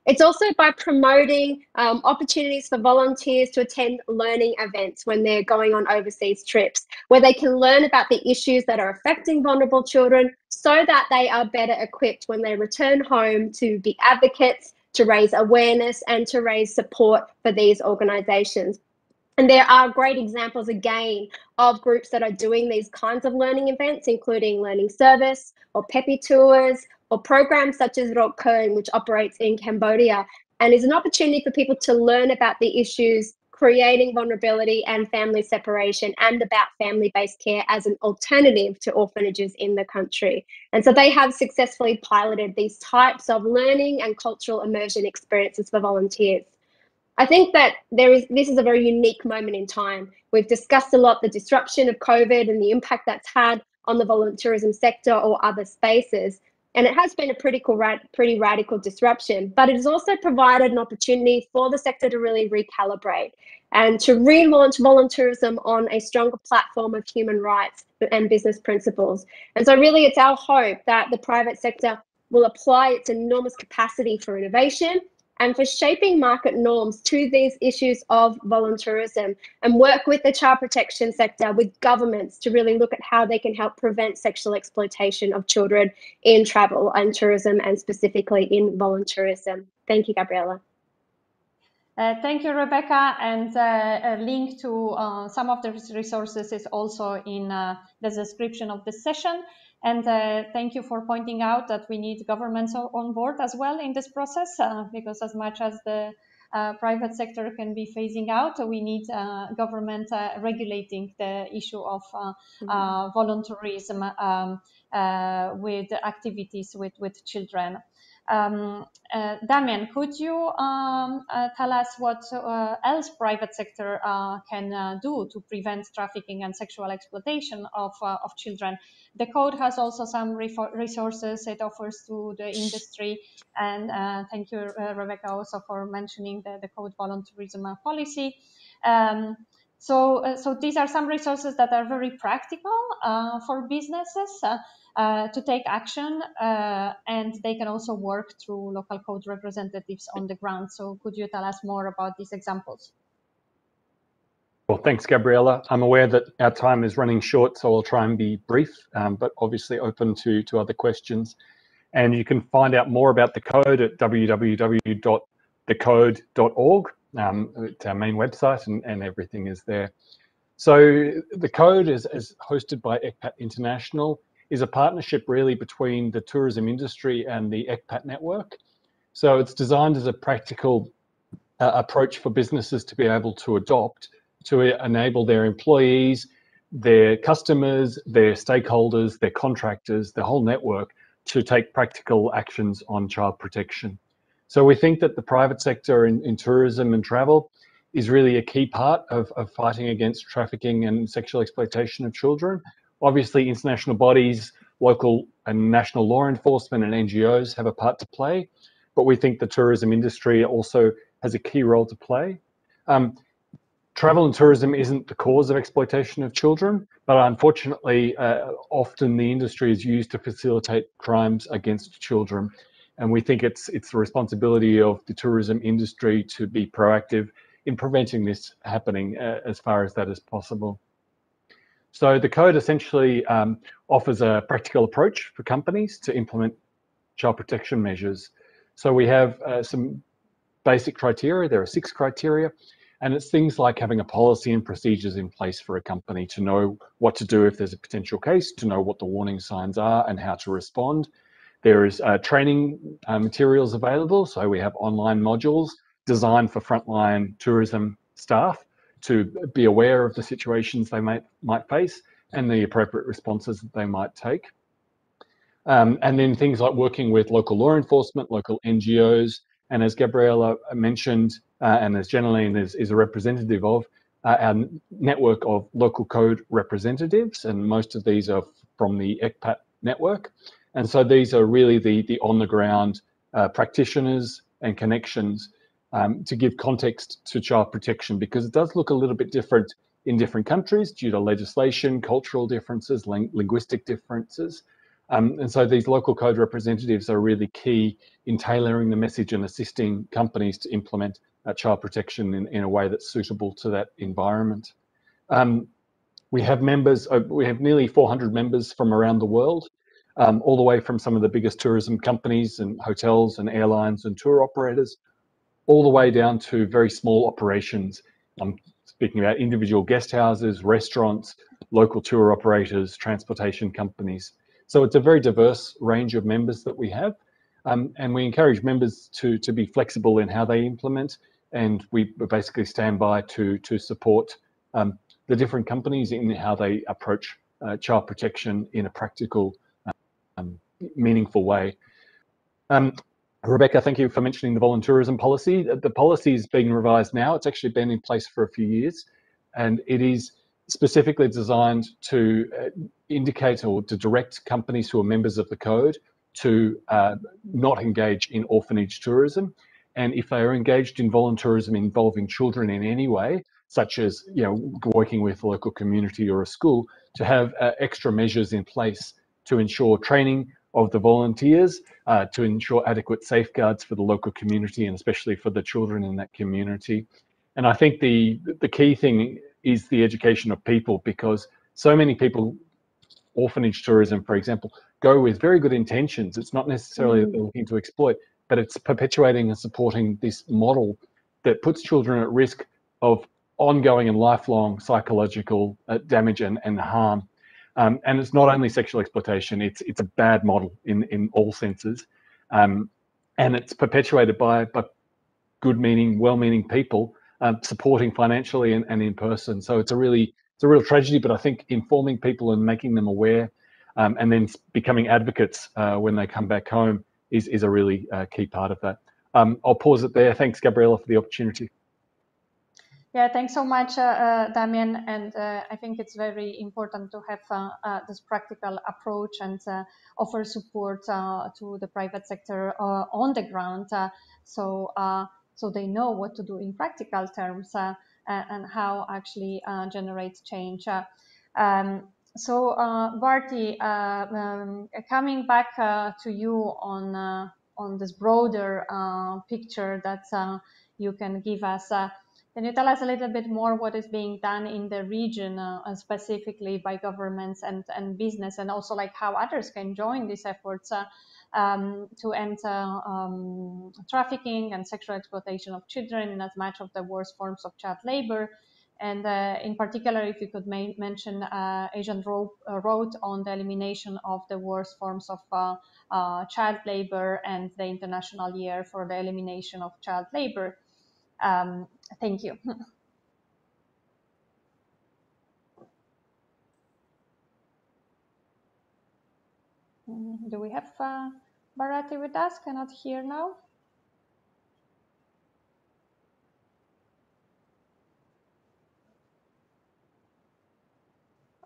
It's also by promoting opportunities for volunteers to attend learning events when they're going on overseas trips, where they can learn about the issues that are affecting vulnerable children so that they are better equipped when they return home to be advocates, to raise awareness and to raise support for these organisations. And there are great examples, again, of groups that are doing these kinds of learning events, including Learning Service or Peppy Tours or programs such as Rok Khön, which operates in Cambodia and is an opportunity for people to learn about the issues creating vulnerability and family separation and about family-based care as an alternative to orphanages in the country. And so they have successfully piloted these types of learning and cultural immersion experiences for volunteers. I think that this is a very unique moment in time. We've discussed a lot the disruption of COVID and the impact that's had on the volunteerism sector or other spaces. And it has been a pretty radical disruption, but it has also provided an opportunity for the sector to really recalibrate and to relaunch volunteerism on a stronger platform of human rights and business principles. And so really it's our hope that the private sector will apply its enormous capacity for innovation and for shaping market norms to these issues of volunteerism, and work with the child protection sector, with governments, to really look at how they can help prevent sexual exploitation of children in travel and tourism, and specifically in volunteerism. Thank you, Gabriella. Thank you, Rebecca, and a link to some of the resources is also in the description of this session. And thank you for pointing out that we need governments on board as well in this process, because as much as the private sector can be phasing out, we need government regulating the issue of volunteerism with activities with children. Damian, could you tell us what else private sector can do to prevent trafficking and sexual exploitation of children? The code has also some resources it offers to the industry, and thank you, Rebecca, also for mentioning the code volunteerism policy. So these are some resources that are very practical for businesses to take action, and they can also work through local code representatives on the ground. So could you tell us more about these examples? Well, thanks, Gabriella. I'm aware that our time is running short, so I'll try and be brief, but obviously open to other questions. And you can find out more about the code at www.thecode.org. It's our main website, and everything is there. So the code is hosted by ECPAT International, is a partnership really between the tourism industry and the ECPAT network. So it's designed as a practical approach for businesses to be able to adopt to enable their employees, their customers, their stakeholders, their contractors, the whole network to take practical actions on child protection. So we think that the private sector in tourism and travel is really a key part of fighting against trafficking and sexual exploitation of children. Obviously, international bodies local and national law enforcement and NGOs have a part to play, but we think the tourism industry also has a key role to play. Travel and tourism isn't the cause of exploitation of children, but unfortunately, often the industry is used to facilitate crimes against children. And we think it's the responsibility of the tourism industry to be proactive in preventing this happening as far as that is possible. So the code essentially offers a practical approach for companies to implement child protection measures. So we have some basic criteria. There are 6 criteria. And it's things like having a policy and procedures in place for a company to know what to do if there's a potential case, to know what the warning signs are and how to respond. There is training materials available. So we have online modules designed for frontline tourism staff to be aware of the situations they might face and the appropriate responses that they might take. And then things like working with local law enforcement, local NGOs, and as Gabriella mentioned, and as Jeneline is a representative of, our network of local code representatives, and most of these are from the ECPAT network. And so these are really the on-the-ground practitioners and connections to give context to child protection, because it does look a little bit different in different countries due to legislation, cultural differences, linguistic differences. And so these local code representatives are really key in tailoring the message and assisting companies to implement child protection in a way that's suitable to that environment. We have members, we have nearly 400 members from around the world, all the way from some of the biggest tourism companies and hotels and airlines and tour operators, all the way down to very small operations. I'm speaking about individual guest houses, restaurants, local tour operators, transportation companies. So it's a very diverse range of members that we have, and we encourage members to be flexible in how they implement, and we basically stand by to support the different companies in how they approach child protection in a practical, meaningful way. Rebecca, thank you for mentioning the volunteerism policy. The policy is being revised now. It's actually been in place for a few years, and it is specifically designed to indicate or to direct companies who are members of the code to not engage in orphanage tourism. And if they are engaged in volunteerism involving children in any way, such as working with a local community or a school, to have extra measures in place to ensure training of the volunteers, to ensure adequate safeguards for the local community and especially for the children in that community. And I think the key thing is the education of people, because so many people, orphanage tourism, for example, go with very good intentions. It's not necessarily that they're looking to exploit, but it's perpetuating and supporting this model that puts children at risk of ongoing and lifelong psychological damage and harm. And it's not only sexual exploitation, it's a bad model in all senses. And it's perpetuated by good meaning, well-meaning people supporting financially and in person. So it's a real tragedy, but I think informing people and making them aware and then becoming advocates when they come back home is a really key part of that. I'll pause it there. Thanks, Gabriella, for the opportunity. Yeah, thanks so much, Damien. And I think it's very important to have this practical approach and offer support to the private sector on the ground, so they know what to do in practical terms and how actually generate change. So Barty, coming back to you on this broader picture that you can give us. Can you tell us a little bit more what is being done in the region, specifically by governments and business, and also like how others can join these efforts to end trafficking and sexual exploitation of children in as much of the worst forms of child labor? And in particular, if you could mention Asian Road on the elimination of the worst forms of child labor and the International Year for the Elimination of Child Labor. Thank you. Do we have Bharati with us? Cannot hear now.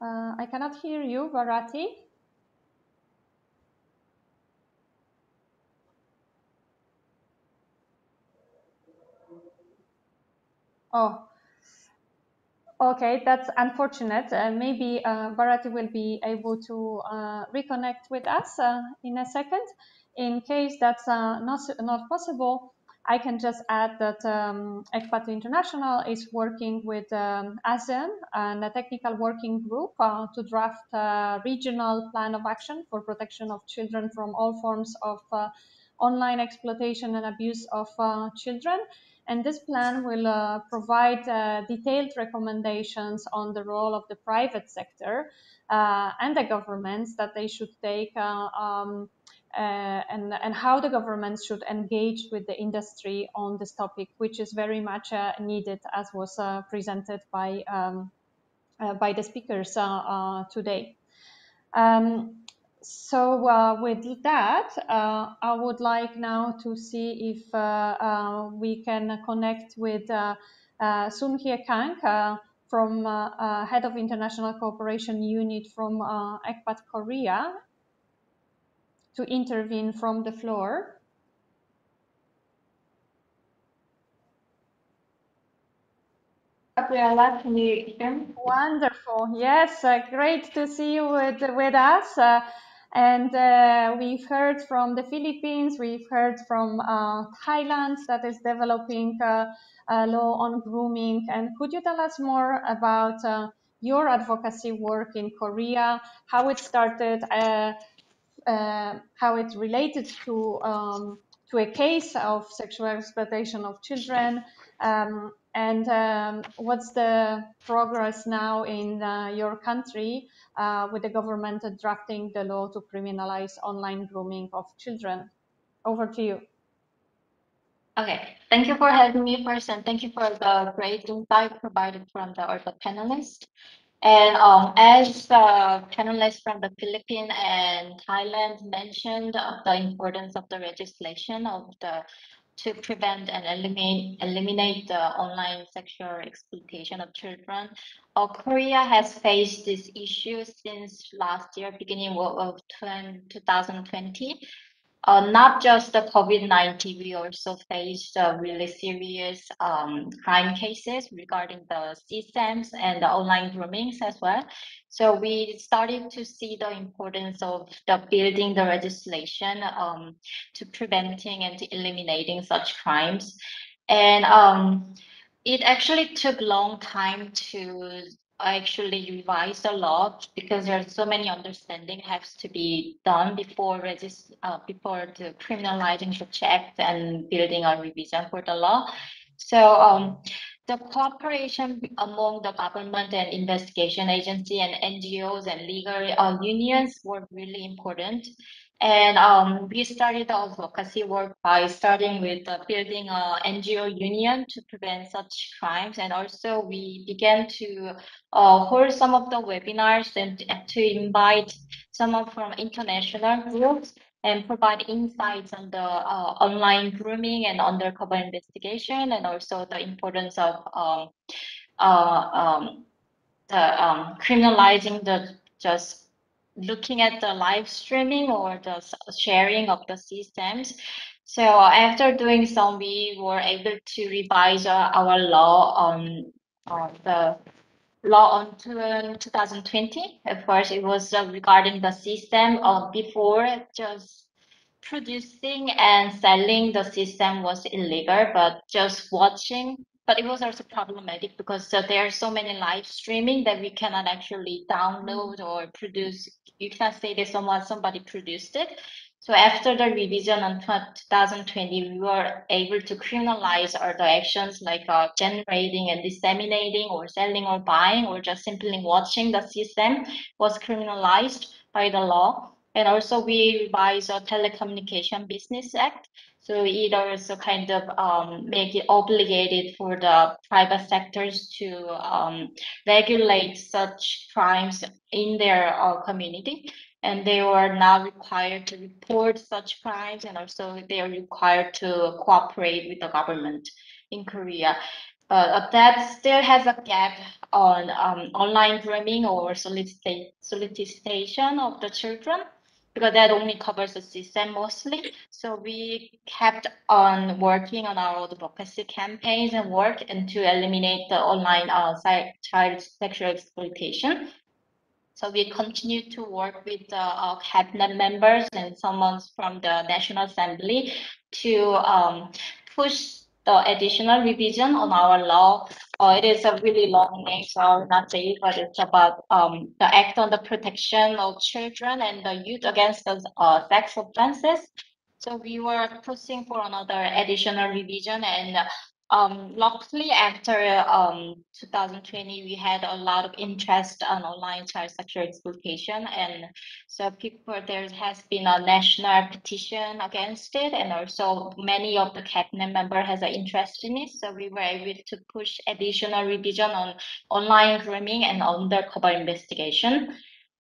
I cannot hear you, Bharati. Oh, okay, that's unfortunate. Maybe Bharati will be able to reconnect with us in a second. In case that's not possible, I can just add that ECPAT International is working with ASEAN and a technical working group to draft a regional plan of action for protection of children from all forms of online exploitation and abuse of children. And this plan will provide detailed recommendations on the role of the private sector and the governments that they should take and how the governments should engage with the industry on this topic, which is very much needed, as was presented by the speakers today. So with that, I would like now to see if we can connect with Sun Hye Kang from Head of International Cooperation Unit from ECPAT Korea to intervene from the floor. Gabriela, can you hear me? Wonderful. Yes, great to see you with us. And we've heard from the Philippines, we've heard from Thailand that is developing a law on grooming. And could you tell us more about your advocacy work in Korea, how it started, how it related to a case of sexual exploitation of children, and what's the progress now in your country with the government drafting the law to criminalize online grooming of children? Over to you. Okay, thank you for having me first, and thank you for the great insight provided from the other panelists. And as the panelists from the Philippines and Thailand mentioned, the importance of the legislation to prevent and eliminate the online sexual exploitation of children. Korea has faced this issue since last year, beginning of 2020. Not just the COVID-19, we also faced really serious crime cases regarding the CSAMs and the online groomings as well. So we started to see the importance of building the legislation to preventing and to eliminating such crimes. And it actually took a long time to actually revise the law because there's so many understanding has to be done before before the criminalizing the check and building a revision for the law. So the cooperation among the government and investigation agency and NGOs and legal unions were really important. And we started our advocacy work by starting with building an NGO union to prevent such crimes. And also we began to hold some of the webinars and to invite someone from international groups and provide insights on the online grooming and undercover investigation, and also the importance of criminalizing the just looking at the live streaming or the sharing of the systems. So after doing some, we were able to revise our law on the law on 2020. Of course, it was regarding the system. Before, just producing and selling the system was illegal, but just watching. But it was also problematic because there are so many live streaming that we cannot actually download or produce. You cannot say that somebody produced it. So after the revision on 2020, we were able to criminalize all the actions like generating and disseminating or selling or buying or just simply watching the system was criminalized by the law. And also we revised a Telecommunication Business Act. So it also kind of make it obligated for the private sectors to regulate such crimes in their community. And they were now required to report such crimes, and also they are required to cooperate with the government in Korea. That still has a gap on online grooming or solicitation of the children. because that only covers the system mostly. So we kept on working on our advocacy campaigns and work and to eliminate the online child sexual exploitation. So we continue to work with our cabinet members and someone from the National Assembly to push the additional revision on our law. It is a really long name, so I'll not say it, but it's about the Act on the Protection of Children and the Youth Against the Sex Offenses. So we were pushing for another additional revision, and luckily after 2020, we had a lot of interest on online child sexual exploitation, and so there has been a national petition against it, and also many of the cabinet member has an interest in it. So we were able to push additional revision on online grooming and undercover investigation,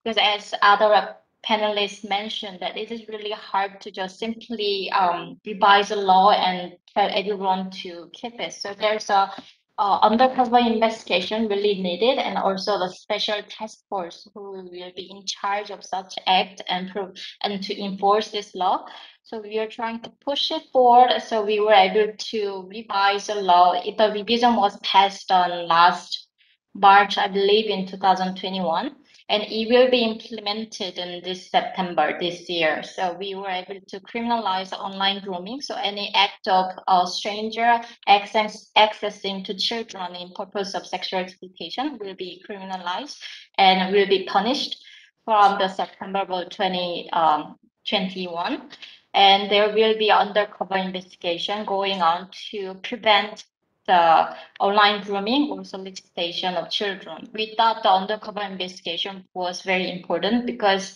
because as other panelists mentioned, that it is really hard to just simply revise a law and tell everyone to keep it. So there's a undercover investigation really needed, and also the special task force who will be in charge of such act and to enforce this law. So we are trying to push it forward. So we were able to revise the law. The revision was passed on last March, I believe, in 2021. And it will be implemented in this September this year. So we were able to criminalize online grooming. So any act of a stranger accessing to children in purpose of sexual exploitation will be criminalized and will be punished from the September 2021. And there will be undercover investigation going on to prevent the online grooming or solicitation of children. We thought the undercover investigation was very important because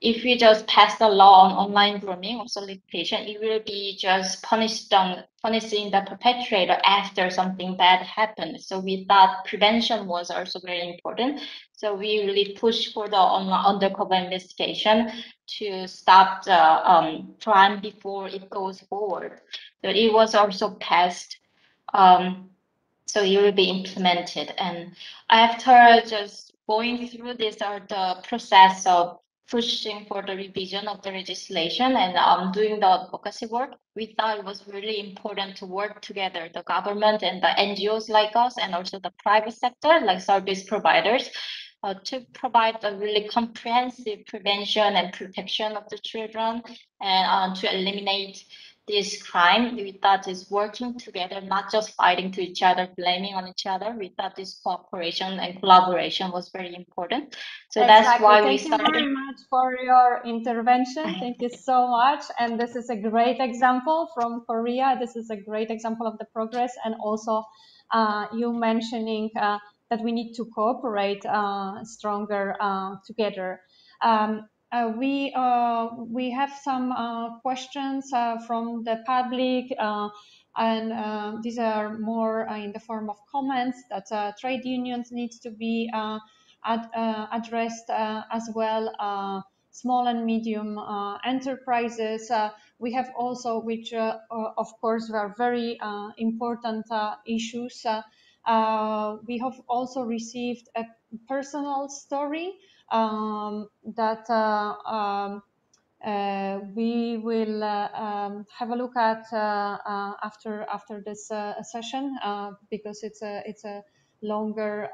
if we just pass the law on online grooming or solicitation, it will be just punishing the perpetrator after something bad happened. So we thought prevention was also very important. So we really pushed for the online undercover investigation to stop the crime before it goes forward. So it was also passed. So it will be implemented. And after just going through this the process of pushing for the revision of the legislation and doing the advocacy work, we thought it was really important to work together, the government and the NGOs like us, and also the private sector, like service providers, to provide a really comprehensive prevention and protection of the children, and to eliminate this crime. We thought is working together, not just fighting to each other, blaming on each other. We thought this cooperation and collaboration was very important. So that's why we started. Thank you very much for your intervention. Thank you so much. And this is a great example from Korea. This is a great example of the progress, and also you mentioning that we need to cooperate stronger together. We have some questions from the public, and these are more in the form of comments that trade unions needs to be addressed as well. Small and medium enterprises. We have also, which of course are very important issues. We have also received a personal story that we will have a look at after this session because it's a longer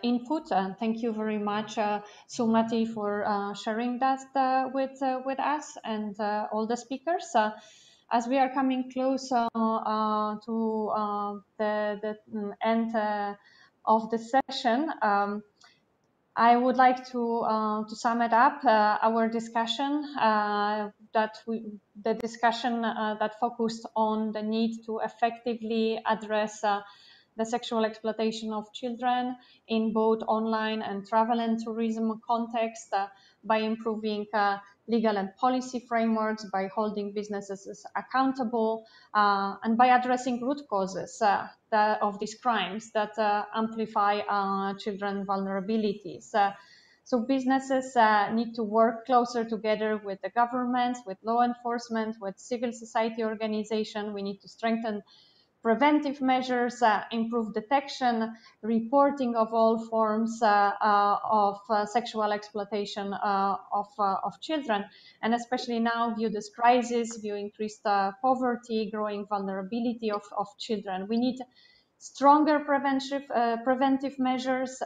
input. And thank you very much, Sumati, for sharing that with us and all the speakers. As we are coming close to the end of the session, I would like to sum it up. Our discussion the discussion that focused on the need to effectively address the sexual exploitation of children in both online and travel and tourism context by improving legal and policy frameworks, by holding businesses accountable, and by addressing root causes of these crimes that amplify children vulnerabilities. So businesses need to work closer together with the government, with law enforcement, with civil society organization. We need to strengthen preventive measures, improve detection, reporting of all forms of sexual exploitation of children, and especially now view this crisis, view increased poverty, growing vulnerability of children. We need stronger preventive measures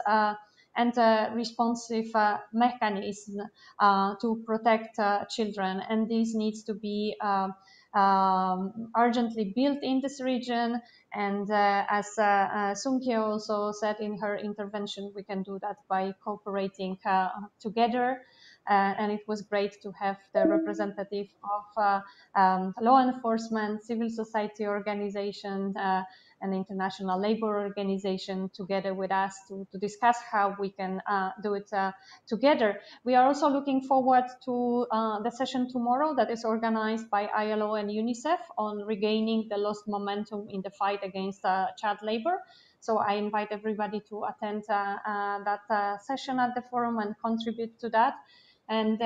and responsive mechanism to protect children, and this needs to be urgently built in this region. And as Sung Kyo also said in her intervention, we can do that by cooperating together. And it was great to have the representative of law enforcement, civil society organization, and International Labour Organization together with us to discuss how we can do it together. We are also looking forward to the session tomorrow that is organized by ILO and UNICEF on regaining the lost momentum in the fight against child labor. So I invite everybody to attend that session at the forum and contribute to that. And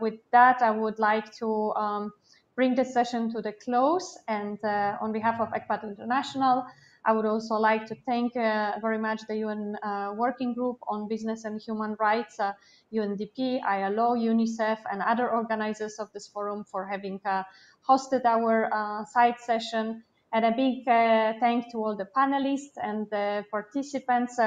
with that, I would like to bring the session to the close. And on behalf of ECPAT International, I would also like to thank very much the UN Working Group on Business and Human Rights, UNDP, ILO, UNICEF, and other organizers of this forum for having hosted our side session. And a big thank to all the panelists and the participants.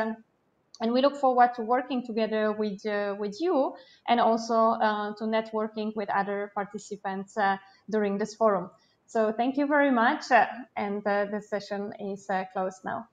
And we look forward to working together with you, and also to networking with other participants during this forum. So thank you very much, and the session is closed now.